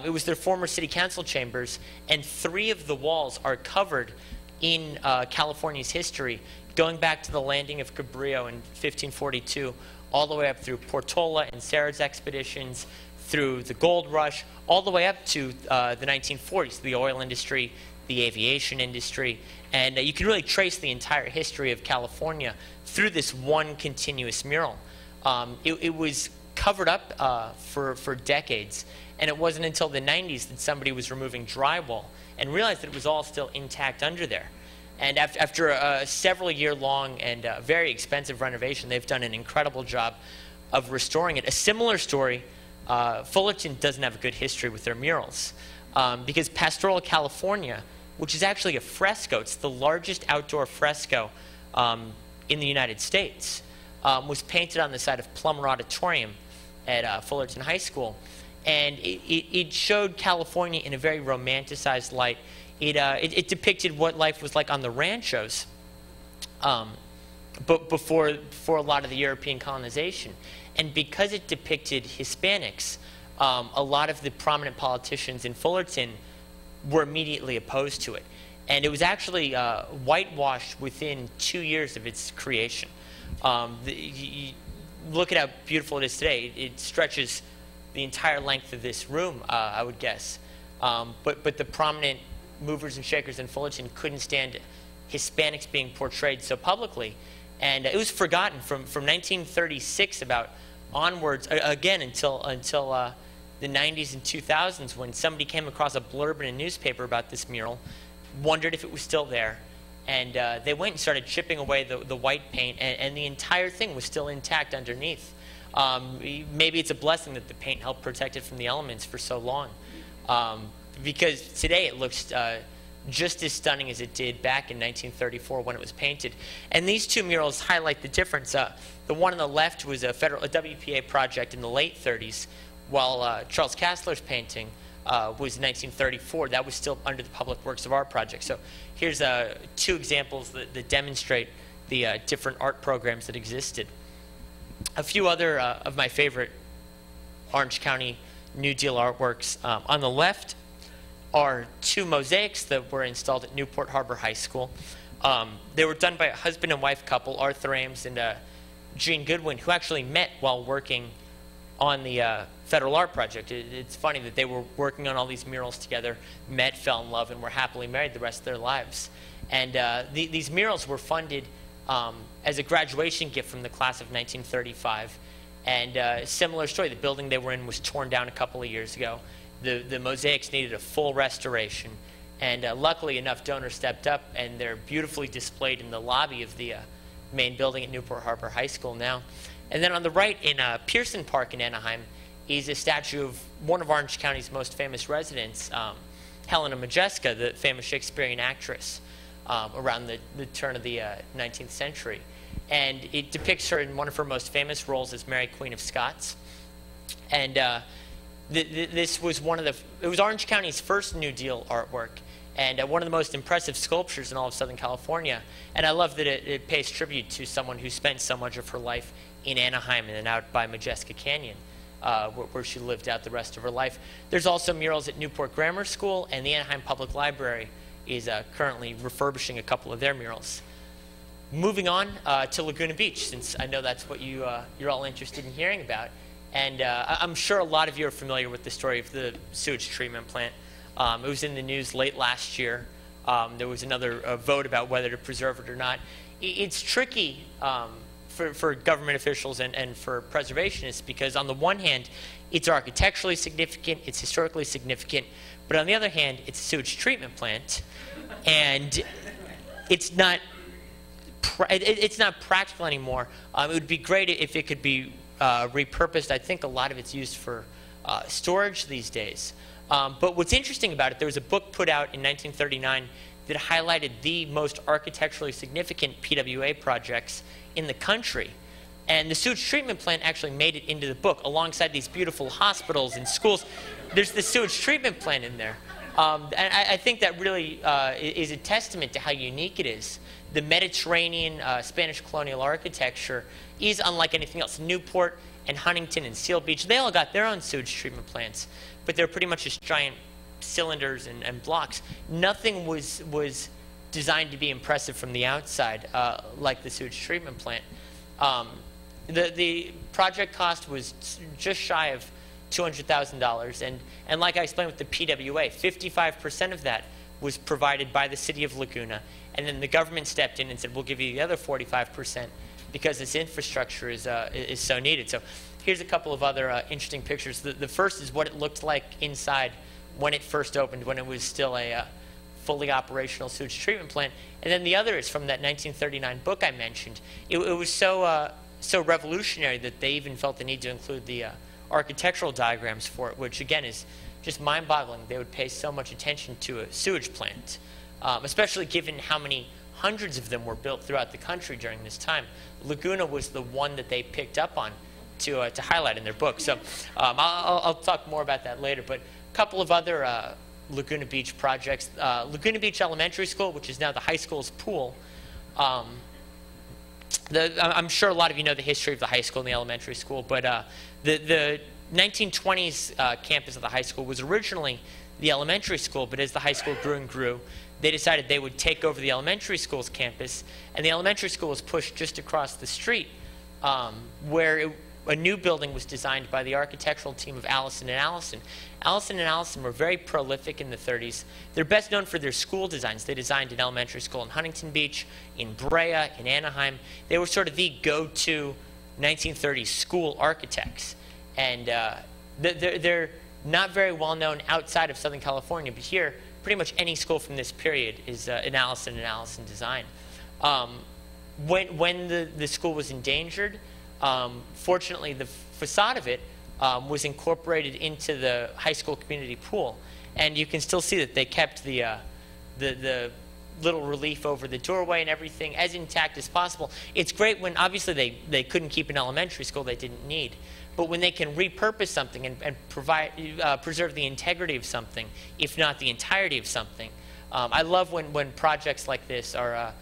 [SPEAKER 3] It was their former city council chambers, and 3 of the walls are covered in California's history, going back to the landing of Cabrillo in 1542, all the way up through Portola and Serra's expeditions, through the gold rush, all the way up to the 1940s, the oil industry, the aviation industry. And you can really trace the entire history of California through this one continuous mural. It was covered up for decades, and it wasn't until the 90s that somebody was removing drywall and realized that it was all still intact under there. And after a several-year-long and very expensive renovation, they've done an incredible job of restoring it. A similar story, Fullerton doesn't have a good history with their murals, because Pastoral California, which is actually a fresco, it's the largest outdoor fresco in the United States, was painted on the side of Plummer Auditorium at Fullerton High School. and it showed California in a very romanticized light. It depicted what life was like on the ranchos, but before a lot of the European colonization. And because it depicted Hispanics, a lot of the prominent politicians in Fullerton were immediately opposed to it. And it was actually whitewashed within 2 years of its creation. You look at how beautiful it is today. It stretches the entire length of this room, I would guess. But the prominent movers and shakers in Fullerton couldn't stand Hispanics being portrayed so publicly. And it was forgotten from 1936 about onwards, again, until the 90s and 2000s, when somebody came across a blurb in a newspaper about this mural, wondered if it was still there, and they went and started chipping away the white paint, and the entire thing was still intact underneath. Maybe it's a blessing that the paint helped protect it from the elements for so long, because today it looks just as stunning as it did back in 1934 when it was painted. And these two murals highlight the difference. The one on the left was a WPA project in the late 30s, while Charles Castler's painting was 1934. That was still under the Public Works of Art project. So here's two examples that demonstrate the different art programs that existed. A few other of my favorite Orange County New Deal artworks. On the left are two mosaics that were installed at Newport Harbor High School. They were done by a husband and wife couple, Arthur Ames and Jean Goodwin, who actually met while working on the Federal Art Project. It's funny that they were working on all these murals together, met, fell in love, and were happily married the rest of their lives. And these murals were funded as a graduation gift from the class of 1935. And a similar story, the building they were in was torn down a couple of years ago. The mosaics needed a full restoration. And luckily enough, donors stepped up, and they're beautifully displayed in the lobby of the main building at Newport Harbor High School now. And then on the right, in Pearson Park in Anaheim, is a statue of one of Orange County's most famous residents, Helena Modjeska, the famous Shakespearean actress around the turn of the 19th century. And it depicts her in one of her most famous roles as Mary, Queen of Scots. And this was it was Orange County's first New Deal artwork, and one of the most impressive sculptures in all of Southern California. And I love that it pays tribute to someone who spent so much of her life in Anaheim and then out by Modjeska Canyon, where she lived out the rest of her life. There's also murals at Newport Grammar School, and the Anaheim Public Library is currently refurbishing a couple of their murals. Moving on to Laguna Beach, since I know that's what you're all interested in hearing about. And I'm sure a lot of you are familiar with the story of the sewage treatment plant. It was in the news late last year. There was another vote about whether to preserve it or not. It's tricky for government officials and for preservationists, because on the one hand, it's architecturally significant, it's historically significant, but on the other hand, it's a sewage treatment plant, and it's not practical anymore. It would be great if it could be repurposed. I think a lot of it's used for storage these days. But what's interesting about it, there was a book put out in 1939 that highlighted the most architecturally significant PWA projects in the country. And the sewage treatment plant actually made it into the book alongside these beautiful hospitals and schools. There's the sewage treatment plant in there. And I think that really is a testament to how unique it is. The Mediterranean Spanish colonial architecture is unlike anything else. Newport and Huntington and Seal Beach, they all got their own sewage treatment plants, but they're pretty much just giant cylinders and blocks. Nothing was designed to be impressive from the outside like the sewage treatment plant. The project cost was just shy of $200,000, and like I explained with the PWA, 55% of that was provided by the city of Laguna, and then the government stepped in and said, we'll give you the other 45% because this infrastructure is so needed. So here's a couple of other interesting pictures. The first is what it looked like inside when it first opened, when it was still a fully operational sewage treatment plant. And then the other is from that 1939 book I mentioned. It was so revolutionary that they even felt the need to include the architectural diagrams for it, which again is just mind-boggling. They would pay so much attention to a sewage plant, especially given how many hundreds of them were built throughout the country during this time. Laguna was the one that they picked up on to highlight in their book. So I'll talk more about that later. But a couple of other Laguna Beach projects. Laguna Beach Elementary School, which is now the high school's pool. I'm sure a lot of you know the history of the high school and the elementary school, but the 1920s campus of the high school was originally the elementary school, but as the high school grew and grew, they decided they would take over the elementary school's campus, and the elementary school was pushed just across the street, where a new building was designed by the architectural team of Allison and Allison. Allison and Allison were very prolific in the 30s. They're best known for their school designs. They designed an elementary school in Huntington Beach, in Brea, in Anaheim. They were sort of the go-to 1930s school architects. And they're not very well known outside of Southern California, but here, pretty much any school from this period is an Allison and Allison design. When the school was endangered, fortunately, the facade of it was incorporated into the high school community pool, and you can still see that they kept the little relief over the doorway and everything as intact as possible. It's great when, obviously, they couldn't keep an elementary school they didn't need, but when they can repurpose something and preserve the integrity of something, if not the entirety of something. I love when projects like this are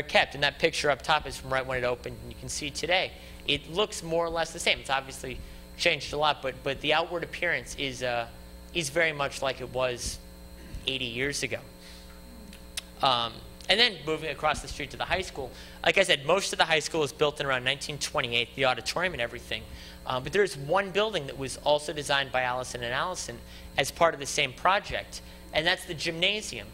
[SPEAKER 3] kept, and that picture up top is from right when it opened, and you can see today. It looks more or less the same. It's obviously changed a lot, but the outward appearance is very much like it was 80 years ago. And then moving across the street to the high school, like I said, most of the high school was built in around 1928, the auditorium and everything. But there's one building that was also designed by Allison and Allison as part of the same project, and that's the gymnasium.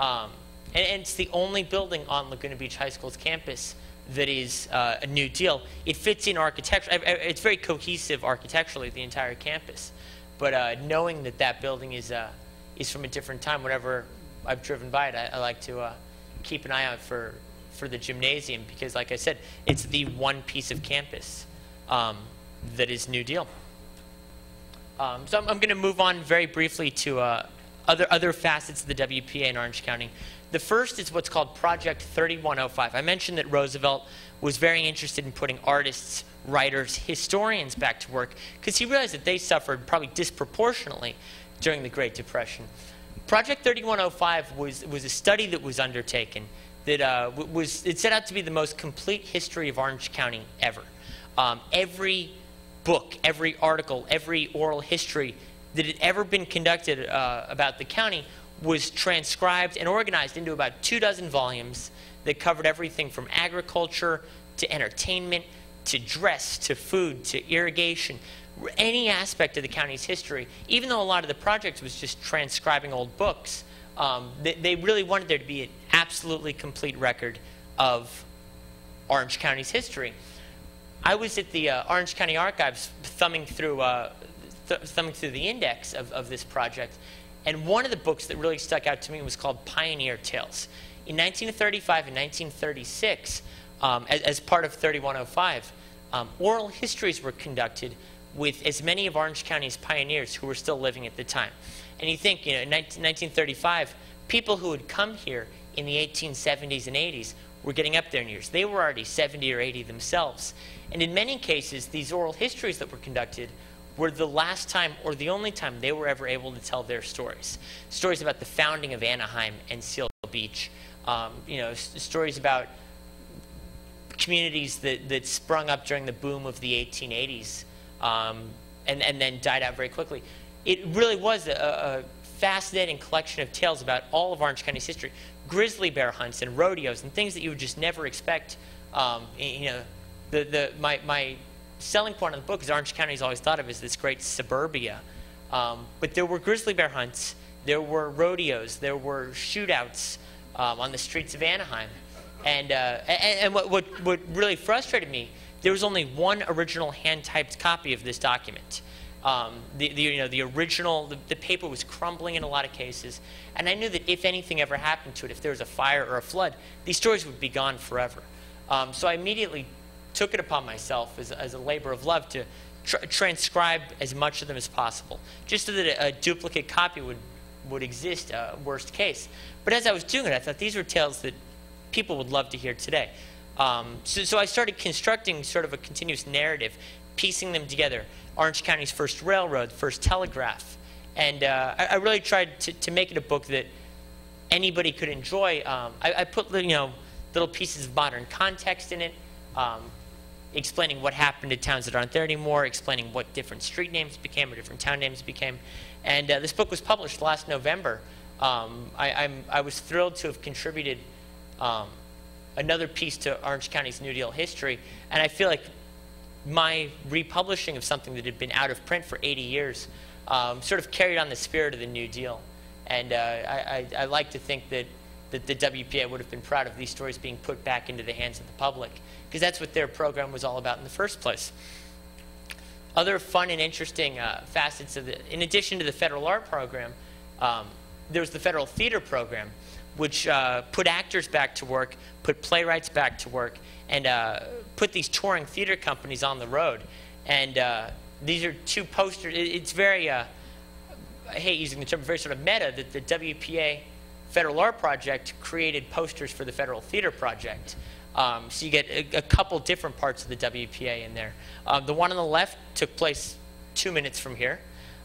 [SPEAKER 3] And it's the only building on Laguna Beach High School's campus that is a new deal. It fits in architecture. It's very cohesive architecturally, the entire campus. But knowing that that building is from a different time, whenever I've driven by it, I like to keep an eye out for the gymnasium, because, like I said, it's the one piece of campus that is new deal. So I'm going to move on very briefly to other facets of the WPA in Orange County. The first is what's called Project 3105. I mentioned that Roosevelt was very interested in putting artists, writers, historians back to work because he realized that they suffered probably disproportionately during the Great Depression. Project 3105 was a study that was undertaken that it set out to be the most complete history of Orange County ever. Every book, every article, every oral history that had ever been conducted about the county was transcribed and organized into about 24 volumes that covered everything from agriculture to entertainment to dress to food to irrigation, any aspect of the county's history. Even though a lot of the project was just transcribing old books, they really wanted there to be an absolutely complete record of Orange County's history. I was at the Orange County Archives thumbing through the index of this project, and one of the books that really stuck out to me was called Pioneer Tales. In 1935 and 1936, as part of 3105, oral histories were conducted with as many of Orange County's pioneers who were still living at the time. And you think, in 1935, people who had come here in the 1870s and 80s were getting up there in years. They were already 70 or 80 themselves. And in many cases, these oral histories that were conducted were the last time or the only time they were ever able to tell their stories. Stories about the founding of Anaheim and Seal Beach. Stories about communities that sprung up during the boom of the 1880s and then died out very quickly. It really was a fascinating collection of tales about all of Orange County's history. Grizzly bear hunts and rodeos and things that you would just never expect. My selling point of the book is Orange County's always thought of as this great suburbia. But there were grizzly bear hunts, there were rodeos, there were shootouts on the streets of Anaheim. And what really frustrated me, there was only one original hand-typed copy of this document. The original, the paper was crumbling in a lot of cases, and I knew that if anything ever happened to it, if there was a fire or a flood, these stories would be gone forever. So I immediately took it upon myself as a labor of love to transcribe as much of them as possible, just so that a duplicate copy would exist, worst case. But as I was doing it, I thought these were tales that people would love to hear today. So I started constructing sort of a continuous narrative piecing them together. Orange County's first railroad, first telegraph. And I really tried to make it a book that anybody could enjoy. I put little pieces of modern context in it, explaining what happened to towns that aren't there anymore, explaining what different street names became or different town names became. And this book was published last November. I was thrilled to have contributed another piece to Orange County's New Deal history, and I feel like my republishing of something that had been out of print for 80 years sort of carried on the spirit of the New Deal. And I like to think that the WPA would have been proud of these stories being put back into the hands of the public, because that's what their program was all about in the first place. Other fun and interesting facets of in addition to the federal art program, there was the federal theater program, which put actors back to work, put playwrights back to work, and put these touring theater companies on the road. And these are two posters. It's very, I hate using the term, very sort of meta, that the WPA Federal Art Project created posters for the Federal Theater Project. So you get a couple different parts of the WPA in there. The one on the left took place 2 minutes from here.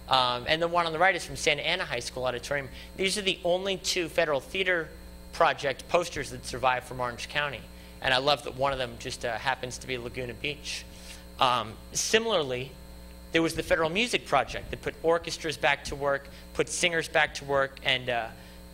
[SPEAKER 3] And the one on the right is from Santa Ana High School Auditorium. These are the only two Federal Theater Project posters that survive from Orange County. And I love that one of them just happens to be Laguna Beach. Similarly, there was the Federal Music Project that put orchestras back to work, put singers back to work, and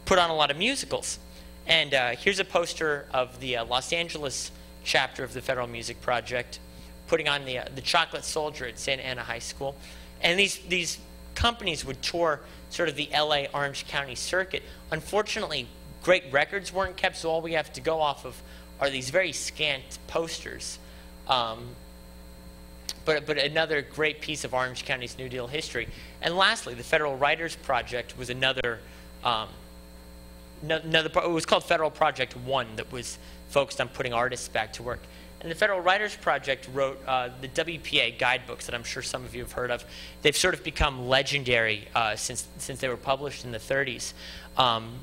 [SPEAKER 3] put on a lot of musicals. And here's a poster of the Los Angeles chapter of the Federal Music Project, putting on the Chocolate Soldier at Santa Ana High School. And these companies would tour sort of the LA Orange County circuit. Unfortunately, great records weren't kept, so all we have to go off of are these very scant posters. But another great piece of Orange County's New Deal history. And lastly, the Federal Writers Project was another, it was called Federal Project 1, that was focused on putting artists back to work. And the Federal Writers Project wrote the WPA guidebooks that I'm sure some of you have heard of. They've sort of become legendary since they were published in the 30s.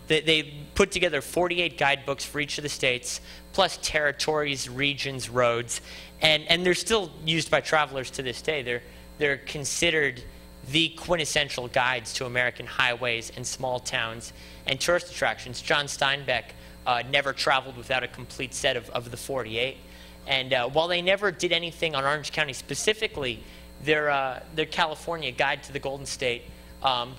[SPEAKER 3] They put together 48 guidebooks for each of the states, plus territories, regions, roads, and they're still used by travelers to this day. They're considered the quintessential guides to American highways and small towns and tourist attractions. John Steinbeck never traveled without a complete set of the 48. And while they never did anything on Orange County specifically, their California Guide to the Golden State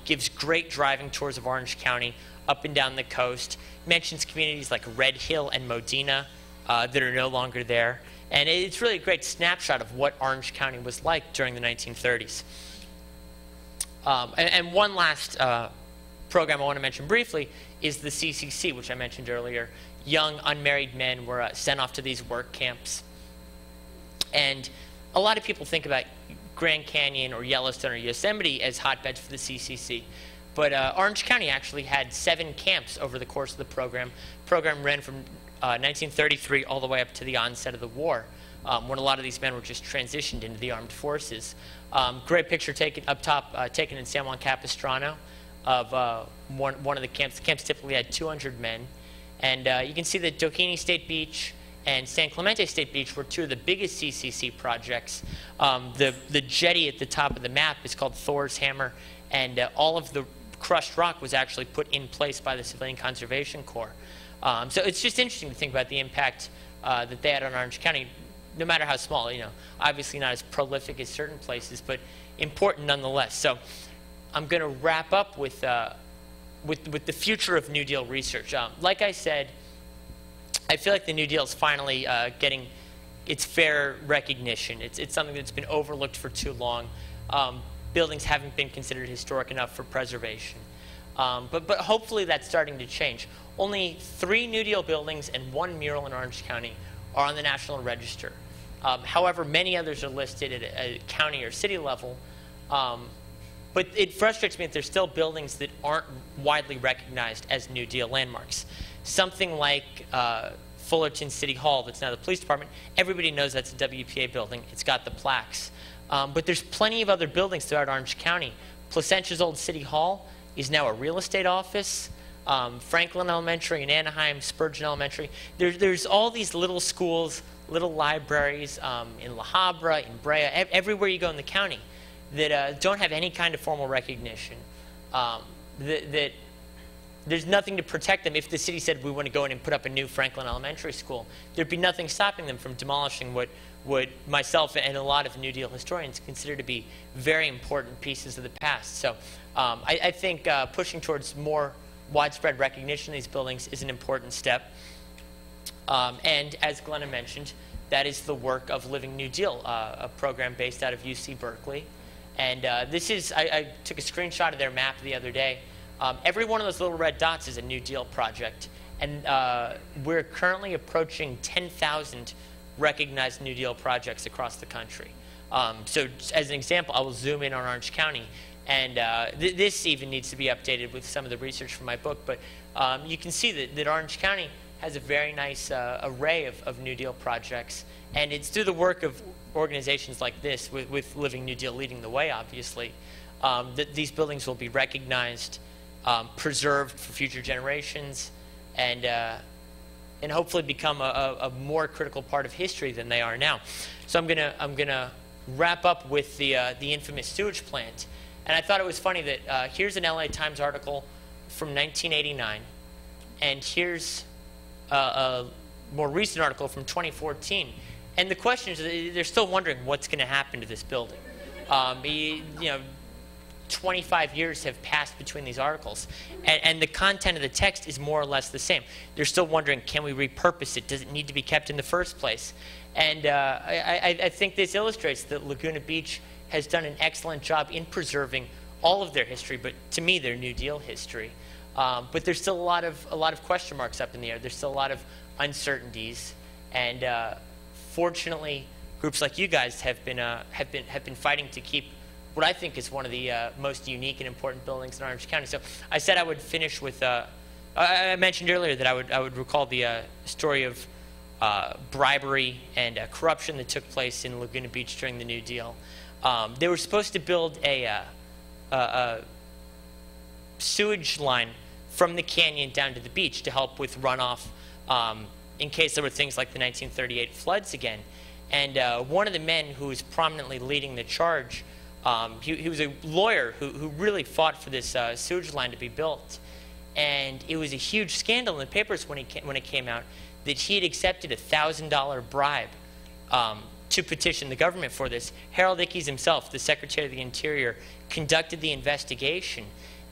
[SPEAKER 3] gives great driving tours of Orange County up and down the coast, mentions communities like Red Hill and Modena that are no longer there. And it's really a great snapshot of what Orange County was like during the 1930s. And one last program I want to mention briefly is the CCC, which I mentioned earlier. Young unmarried men were sent off to these work camps. And a lot of people think about Grand Canyon or Yellowstone or Yosemite as hotbeds for the CCC. But Orange County actually had 7 camps over the course of the program. The program ran from 1933 all the way up to the onset of the war, when a lot of these men were just transitioned into the armed forces. Great picture taken up top, taken in San Juan Capistrano of one of the camps. The camps typically had 200 men. And you can see that Doheny State Beach and San Clemente State Beach were two of the biggest CCC projects. The jetty at the top of the map is called Thor's Hammer, and all of the crushed rock was actually put in place by the Civilian Conservation Corps. So it's just interesting to think about the impact that they had on Orange County, no matter how small. Obviously not as prolific as certain places, but important nonetheless. So I'm going to wrap up with the future of New Deal research. Like I said, I feel like the New Deal is finally getting its fair recognition. It's something that's been overlooked for too long. Buildings haven't been considered historic enough for preservation. But hopefully that's starting to change. Only 3 New Deal buildings and 1 mural in Orange County are on the National Register. However, many others are listed at a county or city level. But it frustrates me that there's still buildings that aren't widely recognized as New Deal landmarks. Something like Fullerton City Hall, that's now the police department, everybody knows that's a WPA building. It's got the plaques. But there's plenty of other buildings throughout Orange County. Placentia's old City Hall is now a real estate office. Franklin Elementary in Anaheim, Spurgeon Elementary. There's all these little schools, little libraries in La Habra, in Brea, everywhere you go in the county that don't have any kind of formal recognition. That there's nothing to protect them. If the city said we want to go in and put up a new Franklin Elementary School, there'd be nothing stopping them from demolishing what myself and a lot of New Deal historians consider to be very important pieces of the past. So I think pushing towards more widespread recognition of these buildings is an important step. And as Glenna mentioned, that is the work of Living New Deal, a program based out of UC Berkeley. And this is, I took a screenshot of their map the other day. Every one of those little red dots is a New Deal project. And we're currently approaching 10,000 recognized New Deal projects across the country. So as an example, I will zoom in on Orange County. And this even needs to be updated with some of the research from my book. But you can see that Orange County has a very nice array of New Deal projects. And it's through the work of organizations like this, with Living New Deal leading the way, obviously, that these buildings will be recognized, preserved for future generations, and hopefully become a more critical part of history than they are now. So I'm gonna wrap up with the infamous sewage plant. And I thought it was funny that here's an LA Times article from 1989, and here's a more recent article from 2014. And the question is, they're still wondering what's going to happen to this building. 25 years have passed between these articles, and the content of the text is more or less the same. They're still wondering, can we repurpose it? Does it need to be kept in the first place? And I think this illustrates that Laguna Beach has done an excellent job in preserving all of their history, but to me, their New Deal history. But there's still a lot of question marks up in the air. There's still a lot of uncertainties, and fortunately, groups like you guys have been fighting to keep what I think is one of the most unique and important buildings in Orange County. So I said I would finish with. I mentioned earlier that I would recall the story of bribery and corruption that took place in Laguna Beach during the New Deal. They were supposed to build a sewage line from the canyon down to the beach to help with runoff in case there were things like the 1938 floods again. And one of the men who was prominently leading the charge, he was a lawyer who really fought for this sewage line to be built. And it was a huge scandal in the papers when it came out that he had accepted a $1,000 bribe to petition the government for this. Harold Ickes himself, the Secretary of the Interior, conducted the investigation.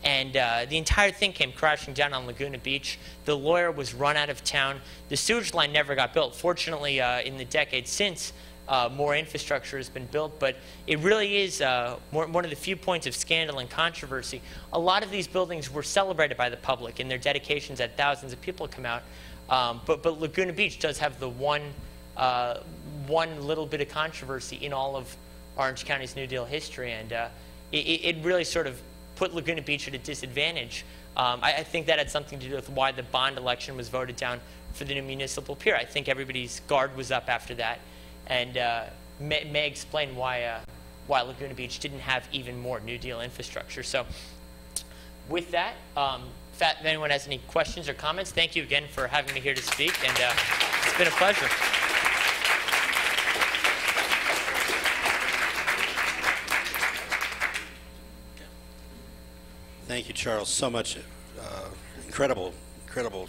[SPEAKER 3] And the entire thing came crashing down on Laguna Beach. The lawyer was run out of town. The sewage line never got built. Fortunately, in the decades since, more infrastructure has been built. But it really is one of the few points of scandal and controversy. A lot of these buildings were celebrated by the public. In their dedications, had thousands of people come out. But Laguna Beach does have the one little bit of controversy in all of Orange County's New Deal history. And it really sort of put Laguna Beach at a disadvantage. I think that had something to do with why the bond election was voted down for the new municipal pier. I think everybody's guard was up after that, and may explain why Laguna Beach didn't have even more New Deal infrastructure. So with that, if anyone has any questions or comments, thank you again for having me here to speak, and it's been a pleasure.
[SPEAKER 1] Thank you, Charles, so much. Incredible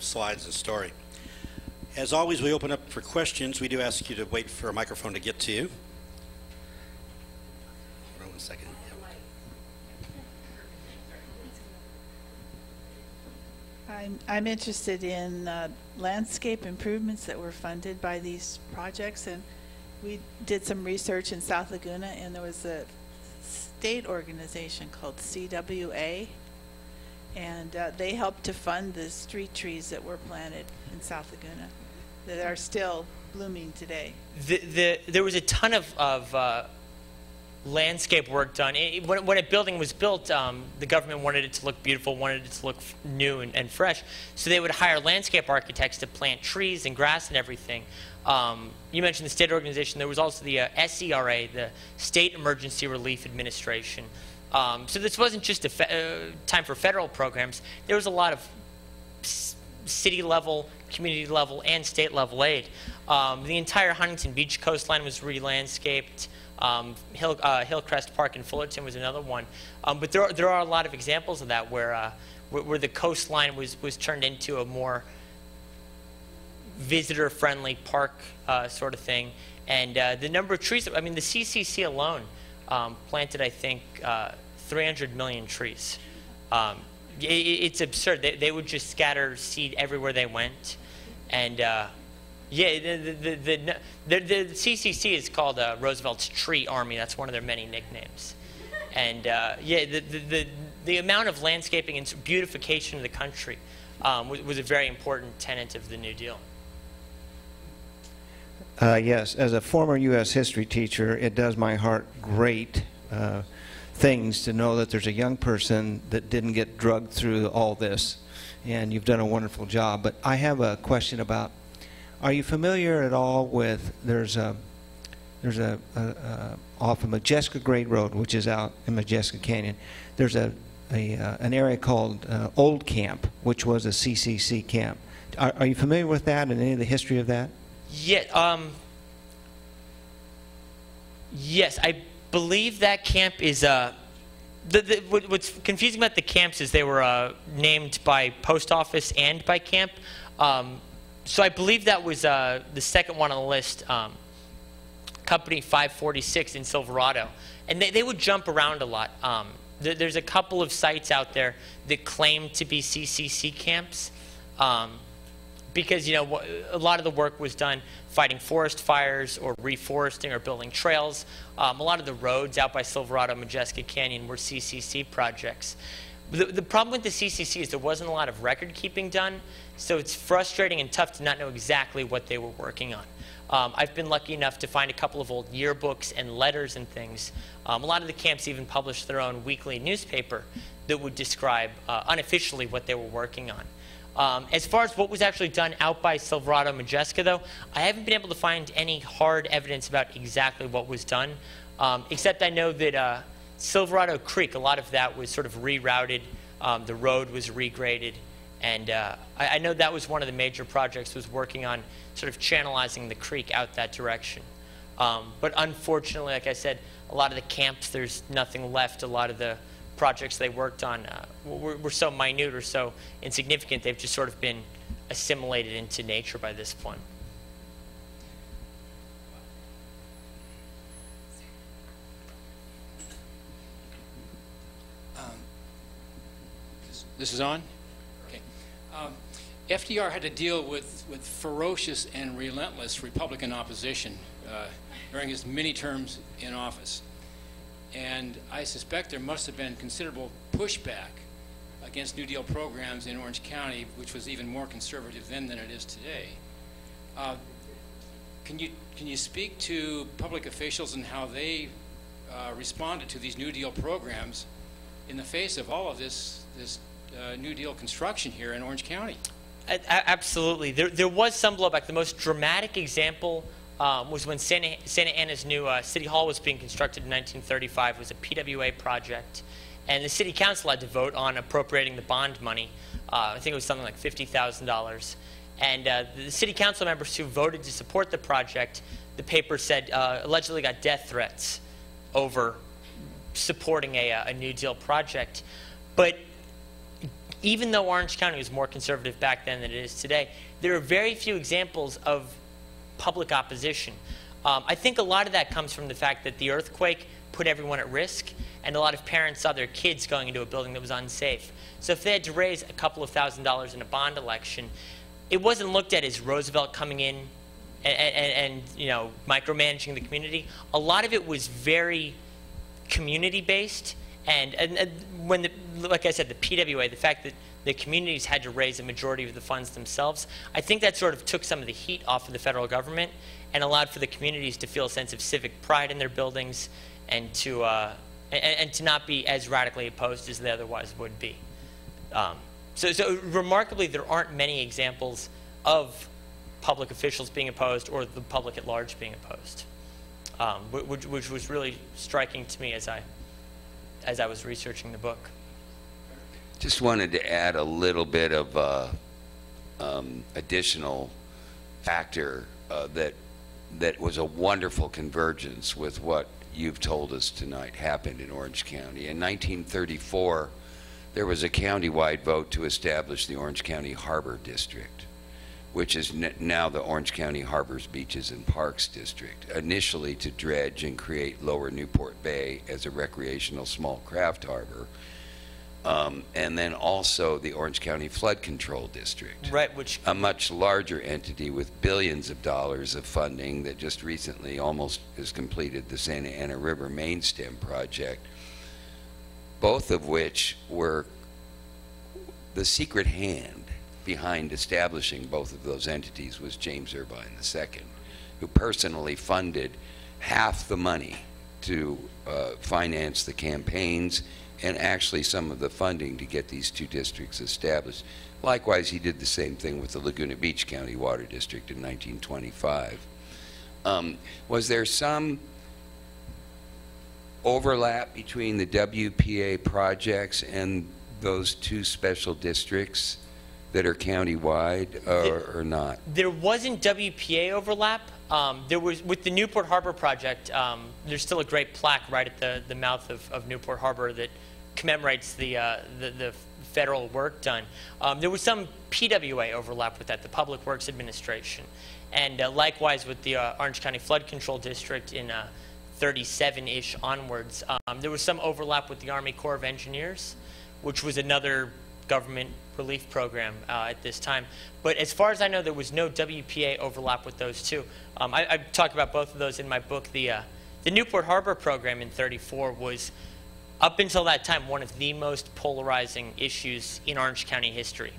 [SPEAKER 1] slides and story. As always, we open up for questions. We do ask you to wait for a microphone to get to you. Hold on 1 second.
[SPEAKER 4] I'm interested in landscape improvements that were funded by these projects, and we did some research in South Laguna, and there was a state organization called CWA, and they helped to fund the street trees that were planted in South Laguna that are still blooming today.
[SPEAKER 3] There was a ton of landscape work done. When a building was built, the government wanted it to look beautiful, wanted it to look new and fresh, so they would hire landscape architects to plant trees and grass and everything. You mentioned the state organization. There was also the SERA, the State Emergency Relief Administration. So this wasn't just a time for federal programs. There was a lot of city level, community level, and state level aid. The entire Huntington Beach coastline was re-landscaped. Hillcrest Park in Fullerton was another one. But there are a lot of examples of that where the coastline was turned into a more visitor-friendly park sort of thing. And the number of trees, I mean, the CCC alone planted, I think, 300 million trees. It's absurd. They would just scatter seed everywhere they went. And yeah, the CCC is called Roosevelt's Tree Army. That's one of their many nicknames. And yeah, the amount of landscaping and beautification of the country was a very important tenet of the New Deal.
[SPEAKER 5] Yes, as a former U.S. history teacher, it does my heart great things to know that there's a young person that didn't get drugged through all this, and you've done a wonderful job. But I have a question about, are you familiar at all with, there's a off of Majeska Grade Road, which is out in Majeska Canyon, there's an area called Old Camp, which was a CCC camp. Are you familiar with that and any of the history of that?
[SPEAKER 3] Yeah, yes, I believe that camp is, what's confusing about the camps is they were named by post office and by camp. So I believe that was the second one on the list, Company 546 in Silverado. And they would jump around a lot. There's a couple of sites out there that claim to be CCC camps. Because, you know, a lot of the work was done fighting forest fires or reforesting or building trails. A lot of the roads out by Silverado, Majeska Canyon were CCC projects. The problem with the CCC is there wasn't a lot of record keeping done, so it's frustrating and tough to not know exactly what they were working on. I've been lucky enough to find a couple of old yearbooks and letters and things. A lot of the camps even published their own weekly newspaper that would describe unofficially what they were working on. As far as what was actually done out by Silverado, Majeska, though, I haven't been able to find any hard evidence about exactly what was done, except I know that Silverado Creek, a lot of that was sort of rerouted. The road was regraded, and I know that was one of the major projects was working on sort of channelizing the creek out that direction. But unfortunately, like I said, a lot of the camps, there's nothing left. A lot of the projects they worked on were so minute or so insignificant, they've just sort of been assimilated into nature by this point.
[SPEAKER 6] This is on? Okay. FDR had to deal with ferocious and relentless Republican opposition during his many terms in office. And I suspect there must have been considerable pushback against New Deal programs in Orange County, which was even more conservative then than it is today. Can you speak to public officials and how they responded to these New Deal programs in the face of all of this New Deal construction here in Orange County?
[SPEAKER 3] Absolutely. There was some blowback. The most dramatic example was when Santa Ana's new City Hall was being constructed in 1935. It was a PWA project. And the City Council had to vote on appropriating the bond money. I think it was something like $50,000. And the City Council members who voted to support the project, the paper said, allegedly got death threats over supporting a New Deal project. But even though Orange County was more conservative back then than it is today, there are very few examples of public opposition. I think a lot of that comes from the fact that the earthquake put everyone at risk, and a lot of parents saw their kids going into a building that was unsafe. So if they had to raise a couple of $1,000s in a bond election, it wasn't looked at as Roosevelt coming in and you know, micromanaging the community. A lot of it was very community-based, and when like I said, the PWA, the fact that the communities had to raise a majority of the funds themselves, I think that sort of took some of the heat off of the federal government and allowed for the communities to feel a sense of civic pride in their buildings and to not be as radically opposed as they otherwise would be. So remarkably, there aren't many examples of public officials being opposed or the public at large being opposed, which was really striking to me as I was researching the book.
[SPEAKER 7] Just wanted to add a little bit of additional factor that was a wonderful convergence with what you've told us tonight happened in Orange County. In 1934, there was a county-wide vote to establish the Orange County Harbor District, which is now the Orange County Harbors, Beaches, and Parks District, initially to dredge and create Lower Newport Bay as a recreational small craft harbor, and then also the Orange County Flood Control District.
[SPEAKER 3] Right, which...
[SPEAKER 7] a much larger entity with billions of dollars of funding that just recently almost has completed the Santa Ana River Main Stem project, both of which were the secret hand behind establishing both of those entities was James Irvine II, who personally funded half the money to finance the campaigns and actually some of the funding to get these two districts established. Likewise, he did the same thing with the Laguna Beach County Water District in 1925. Was there some overlap between the WPA projects and those two special districts that are county-wide, or not?
[SPEAKER 3] There wasn't WPA overlap. There was, with the Newport Harbor project, there's still a great plaque right at the mouth of Newport Harbor that commemorates the federal work done. There was some PWA overlap with that, the Public Works Administration. And likewise with the Orange County Flood Control District in 37-ish onwards, there was some overlap with the Army Corps of Engineers, which was another government relief program at this time. But as far as I know, there was no WPA overlap with those two. I talk about both of those in my book. The Newport Harbor program in '34 was, up until that time, one of the most polarizing issues in Orange County history.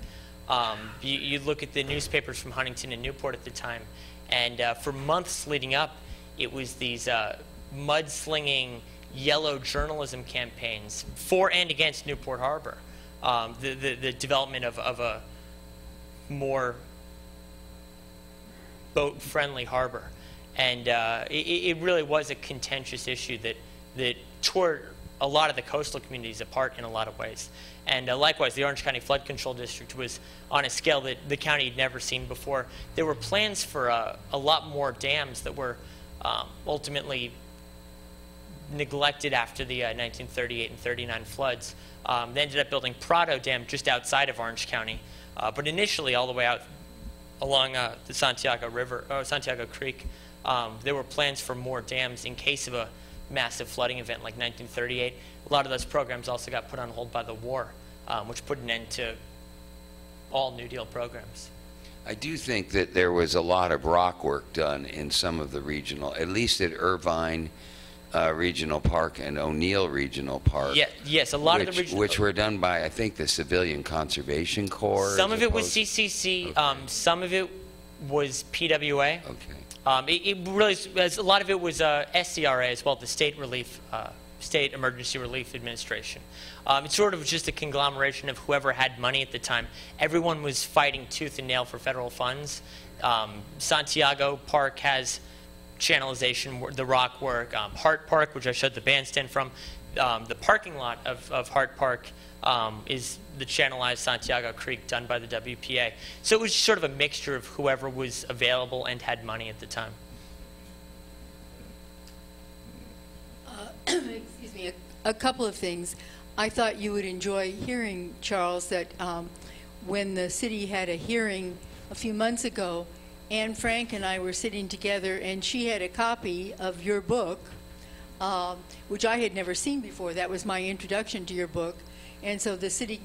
[SPEAKER 3] You look at the newspapers from Huntington and Newport at the time, and for months leading up, it was these mudslinging yellow journalism campaigns for and against Newport Harbor. The development of a more boat-friendly harbor. And it really was a contentious issue that tore a lot of the coastal communities apart in a lot of ways. And likewise, the Orange County Flood Control District was on a scale that the county had never seen before. There were plans for a lot more dams that were ultimately neglected after the 1938 and 39 floods. They ended up building Prado Dam just outside of Orange County, but initially all the way out along the Santiago River, Santiago Creek, there were plans for more dams in case of a massive flooding event like 1938. A lot of those programs also got put on hold by the war, which put an end to all New Deal programs.
[SPEAKER 7] I do think that there was a lot of rock work done in some of the regional, at least at Irvine Regional Park and O'Neill Regional Park.
[SPEAKER 3] Yeah, yes, a lot of the regional...
[SPEAKER 7] Which were done by, I think, the Civilian Conservation Corps.
[SPEAKER 3] Some of it was CCC, okay. Some of it was PWA.
[SPEAKER 7] Okay.
[SPEAKER 3] It really, a lot of it was SCRA as well, the State Emergency Relief Administration. It sort of was just a conglomeration of whoever had money at the time. Everyone was fighting tooth and nail for federal funds. Santiago Park has channelization, the rock work. Hart Park, which I showed the bandstand from, the parking lot of Hart Park is the channelized Santiago Creek done by the WPA. So it was sort of a mixture of whoever was available and had money at the time.
[SPEAKER 2] Excuse me, a couple of things. I thought you would enjoy hearing, Charles, that when the city had a hearing a few months ago, Anne Frank and I were sitting together, and she had a copy of your book, which I had never seen before. That was my introduction to your book. And so the city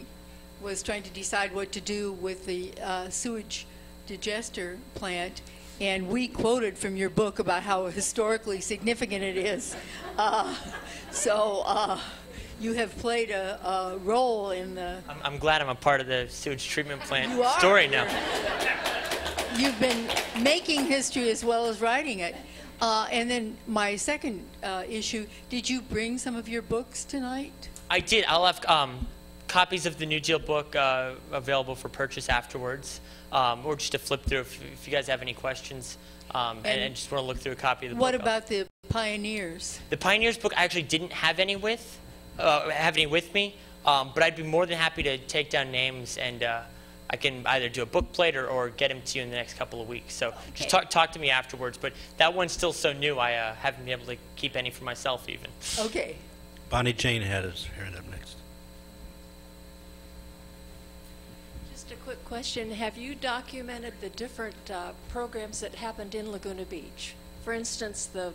[SPEAKER 2] was trying to decide what to do with the sewage digester plant, and we quoted from your book about how historically significant it is. You have played a role in the...
[SPEAKER 3] I'm glad I'm a part of the sewage treatment plant
[SPEAKER 2] You are.
[SPEAKER 3] story now.
[SPEAKER 2] You've been making history as well as writing it. And then my second issue, did you bring some of your books tonight?
[SPEAKER 3] I did. I'll have copies of the New Deal book available for purchase afterwards, or just to flip through if you guys have any questions and just want to look through a copy of the book.
[SPEAKER 2] What about the Pioneers?
[SPEAKER 3] The Pioneers book I actually didn't have any with me, but I'd be more than happy to take down names, and I can either do a book plate or get them to you in the next couple of weeks. So just
[SPEAKER 2] Okay.
[SPEAKER 3] talk to me afterwards. But that one's still so new, I haven't been able to keep any for myself even.
[SPEAKER 2] Okay.
[SPEAKER 1] Bonnie Jane had his hand up next.
[SPEAKER 8] Just a quick question. Have you documented the different programs that happened in Laguna Beach? For instance, the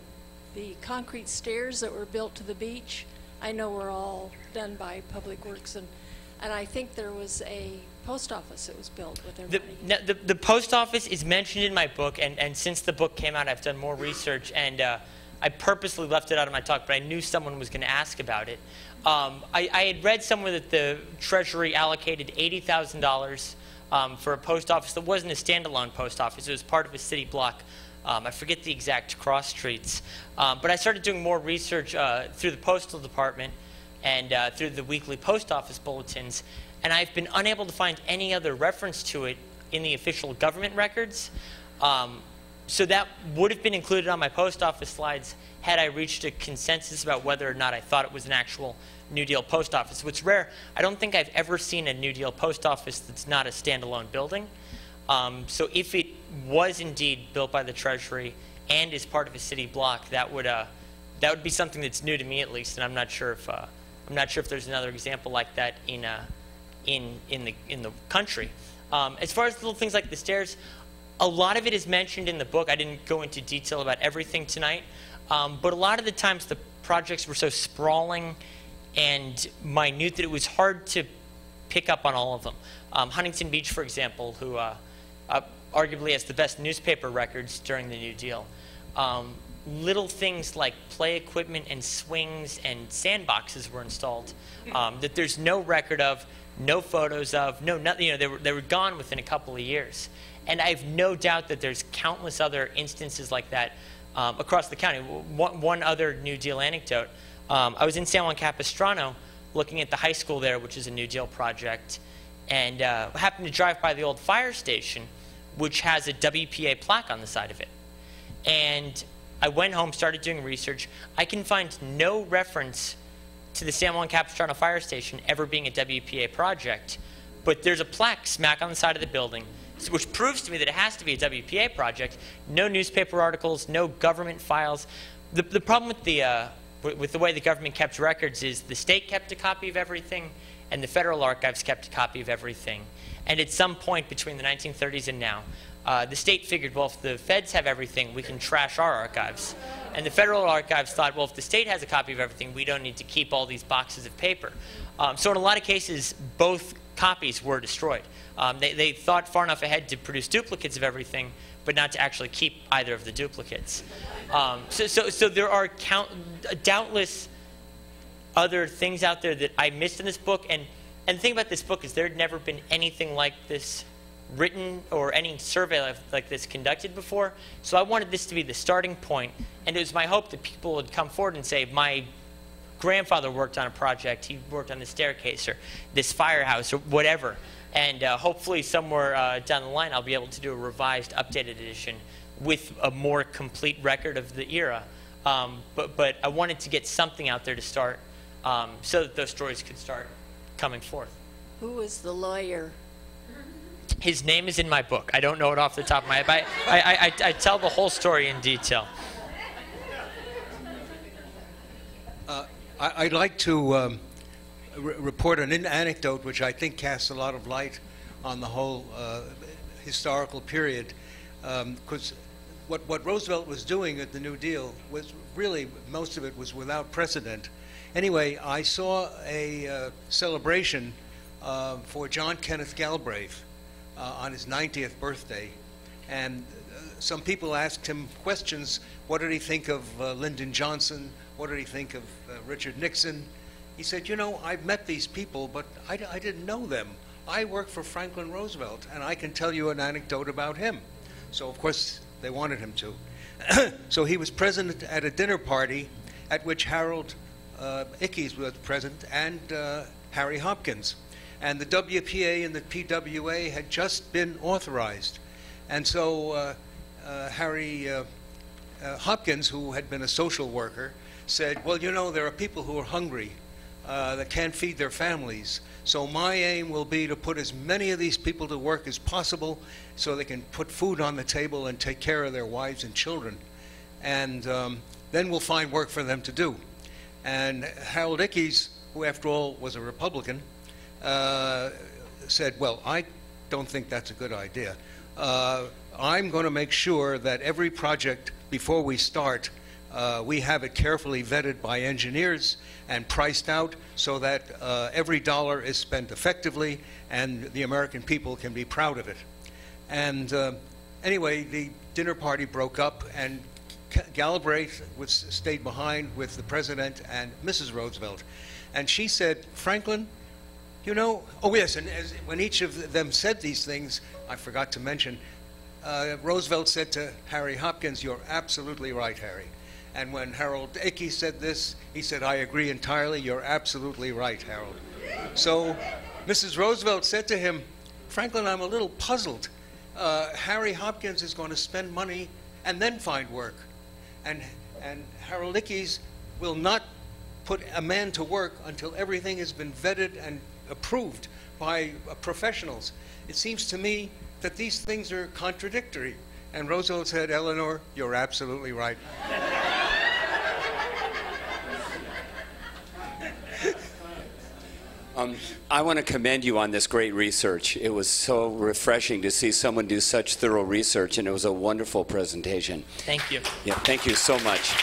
[SPEAKER 8] concrete stairs that were built to the beach, I know were all done by Public Works, and I think there was a post office that was built with their money.
[SPEAKER 3] The post office is mentioned in my book, and since the book came out, I've done more research, and I purposely left it out of my talk, but I knew someone was going to ask about it. I had read somewhere that the Treasury allocated $80,000 for a post office that wasn't a standalone post office. It was part of a city block. I forget the exact cross streets. But I started doing more research through the Postal Department and through the weekly post office bulletins, and I've been unable to find any other reference to it in the official government records. So that would have been included on my post office slides had I reached a consensus about whether or not I thought it was an actual New Deal post office. What's rare, I don't think I've ever seen a New Deal post office that's not a standalone building. So if it was indeed built by the Treasury and is part of a city block, that would be something that's new to me at least, and I'm not sure if there's another example like that in the country. As far as little things like the stairs, a lot of it is mentioned in the book. I didn't go into detail about everything tonight, but a lot of the times the projects were so sprawling and minute that it was hard to pick up on all of them. Huntington Beach, for example, who arguably has the best newspaper records during the New Deal. Little things like play equipment and swings and sandboxes were installed that there's no record of, no photos of, nothing. You know, they were gone within a couple of years. And I have no doubt that there's countless other instances like that across the county. One other New Deal anecdote. I was in San Juan Capistrano looking at the high school there, which is a New Deal project, and happened to drive by the old fire station, which has a WPA plaque on the side of it. And I went home, started doing research. I can find no reference to the San Juan Capistrano fire station ever being a WPA project, but there's a plaque smack on the side of the building, which proves to me that it has to be a WPA project. No newspaper articles, no government files. The problem with the way the government kept records is the state kept a copy of everything, and the federal archives kept a copy of everything. And at some point between the 1930s and now, the state figured, well, if the feds have everything, we can trash our archives. And the federal archives thought, well, if the state has a copy of everything, we don't need to keep all these boxes of paper. So in a lot of cases, both copies were destroyed. They thought far enough ahead to produce duplicates of everything, but not to actually keep either of the duplicates. So there are doubtless other things out there that I missed in this book. And the thing about this book is there had never been anything like this written or any survey like this conducted before. So I wanted this to be the starting point. And it was my hope that people would come forward and say, my grandfather worked on a project. He worked on the staircase or this firehouse or whatever. And hopefully somewhere down the line, I'll be able to do a revised, updated edition with a more complete record of the era. But I wanted to get something out there to start so that those stories could start coming forth.
[SPEAKER 8] Who was the lawyer?
[SPEAKER 3] His name is in my book. I don't know it off the top of my head, but I tell the whole story in detail.
[SPEAKER 9] I'd like to report an anecdote which I think casts a lot of light on the whole historical period. Because what Roosevelt was doing at the New Deal was really, most of it was without precedent. Anyway, I saw a celebration for John Kenneth Galbraith on his 90th birthday. And some people asked him questions. What did he think of Lyndon Johnson? What did he think of Richard Nixon? He said, you know, I've met these people, but I didn't know them. I worked for Franklin Roosevelt, and I can tell you an anecdote about him. So, of course, they wanted him to. So he was present at a dinner party at which Harold Ickes was present and Harry Hopkins. And the WPA and the PWA had just been authorized. And so Harry Hopkins, who had been a social worker, said, well, you know, there are people who are hungry that can't feed their families. So my aim will be to put as many of these people to work as possible so they can put food on the table and take care of their wives and children. And then we'll find work for them to do. And Harold Ickes, who after all was a Republican, said, well, I don't think that's a good idea. I'm going to make sure that every project before we start, we have it carefully vetted by engineers and priced out so that every dollar is spent effectively and the American people can be proud of it. And anyway, the dinner party broke up and Galbraith stayed behind with the President and Mrs. Roosevelt. And she said, Franklin, you know, oh yes, and when each of them said these things, I forgot to mention, Roosevelt said to Harry Hopkins, you're absolutely right, Harry. And when Harold Ickes said this, he said, I agree entirely, you're absolutely right, Harold. So Mrs. Roosevelt said to him, Franklin, I'm a little puzzled. Harry Hopkins is going to spend money and then find work. And Harold Ickes will not put a man to work until everything has been vetted and approved by professionals. It seems to me that these things are contradictory. And Roosevelt said, Eleanor, you're absolutely right.
[SPEAKER 10] I want to commend you on this great research. It was so refreshing to see someone do such thorough research, and it was a wonderful presentation.
[SPEAKER 3] Thank you.
[SPEAKER 10] Yeah, thank you so much.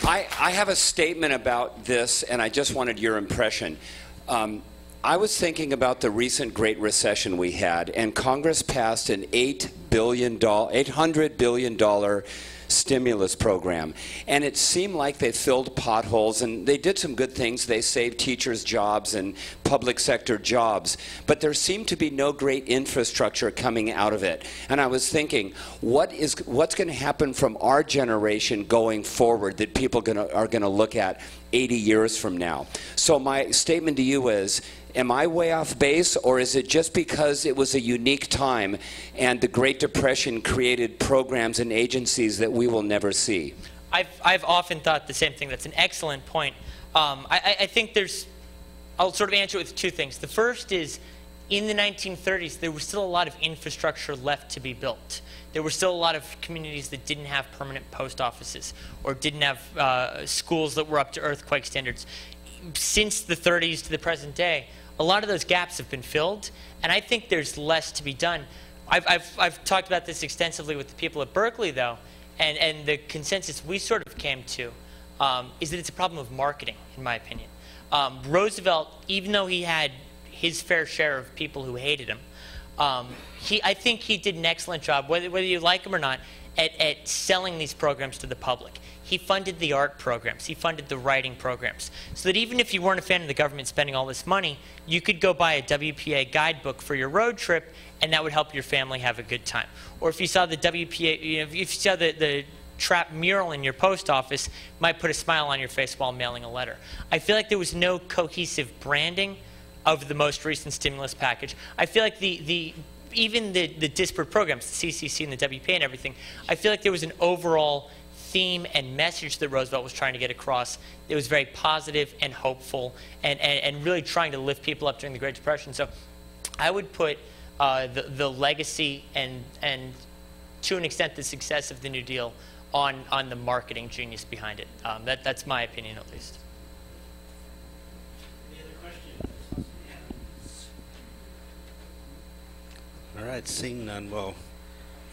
[SPEAKER 10] I have a statement about this, and I just wanted your impression. I was thinking about the recent Great Recession we had, and Congress passed an $800 billion stimulus program. And it seemed like they filled potholes, and they did some good things. They saved teachers' jobs and public sector jobs. But there seemed to be no great infrastructure coming out of it. And I was thinking, what's going to happen from our generation going forward that people are going to look at 80 years from now? So my statement to you is, am I way off base, or is it just because it was a unique time and the Great Depression created programs and agencies that we will never see?
[SPEAKER 3] I've often thought the same thing. That's an excellent point. I think I'll sort of answer it with two things. The first is, in the 1930s, there was still a lot of infrastructure left to be built. There were still a lot of communities that didn't have permanent post offices or didn't have schools that were up to earthquake standards. Since the 30s to the present day, a lot of those gaps have been filled, and I think there's less to be done. I've talked about this extensively with the people at Berkeley, though, and the consensus we sort of came to is that it's a problem of marketing, in my opinion. Roosevelt, even though he had his fair share of people who hated him, I think he did an excellent job, whether you like him or not, at selling these programs to the public. He funded the art programs. He funded the writing programs. So that even if you weren't a fan of the government spending all this money, you could go buy a WPA guidebook for your road trip, and that would help your family have a good time. Or if you saw the WPA, if you saw the trap mural in your post office, it might put a smile on your face while mailing a letter. I feel like there was no cohesive branding of the most recent stimulus package. I feel like even the disparate programs, the CCC and the WPA and everything, I feel like there was an overall theme and message that Roosevelt was trying to get across. It was very positive and hopeful and really trying to lift people up during the Great Depression. So I would put the legacy and to an extent the success of the New Deal on the marketing genius behind it. That's my opinion, at least.
[SPEAKER 1] Any other questions? All right, seeing none, well,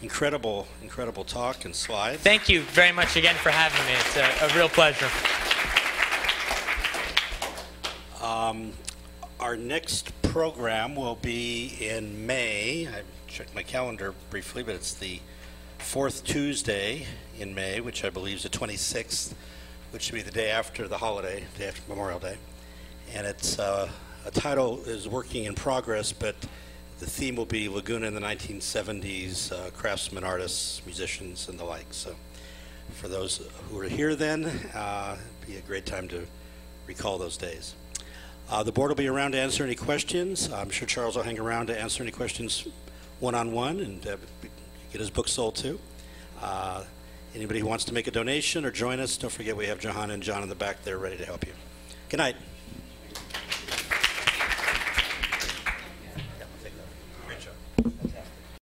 [SPEAKER 1] incredible talk and slides.
[SPEAKER 3] Thank you very much again for having me. It's a real pleasure.
[SPEAKER 1] Our next program will be in May. I checked my calendar briefly, but it's the fourth Tuesday in May, which I believe is the 26th, which should be the day after the holiday, day after Memorial Day. And it's a title is Working in Progress, but the theme will be Laguna in the 1970s, craftsmen, artists, musicians, and the like. So for those who are here then, it'd be a great time to recall those days. The board will be around to answer any questions. I'm sure Charles will hang around to answer any questions one-on-one and get his book sold too. Anybody who wants to make a donation or join us, don't forget we have Johanna and John in the back there ready to help you. Good night.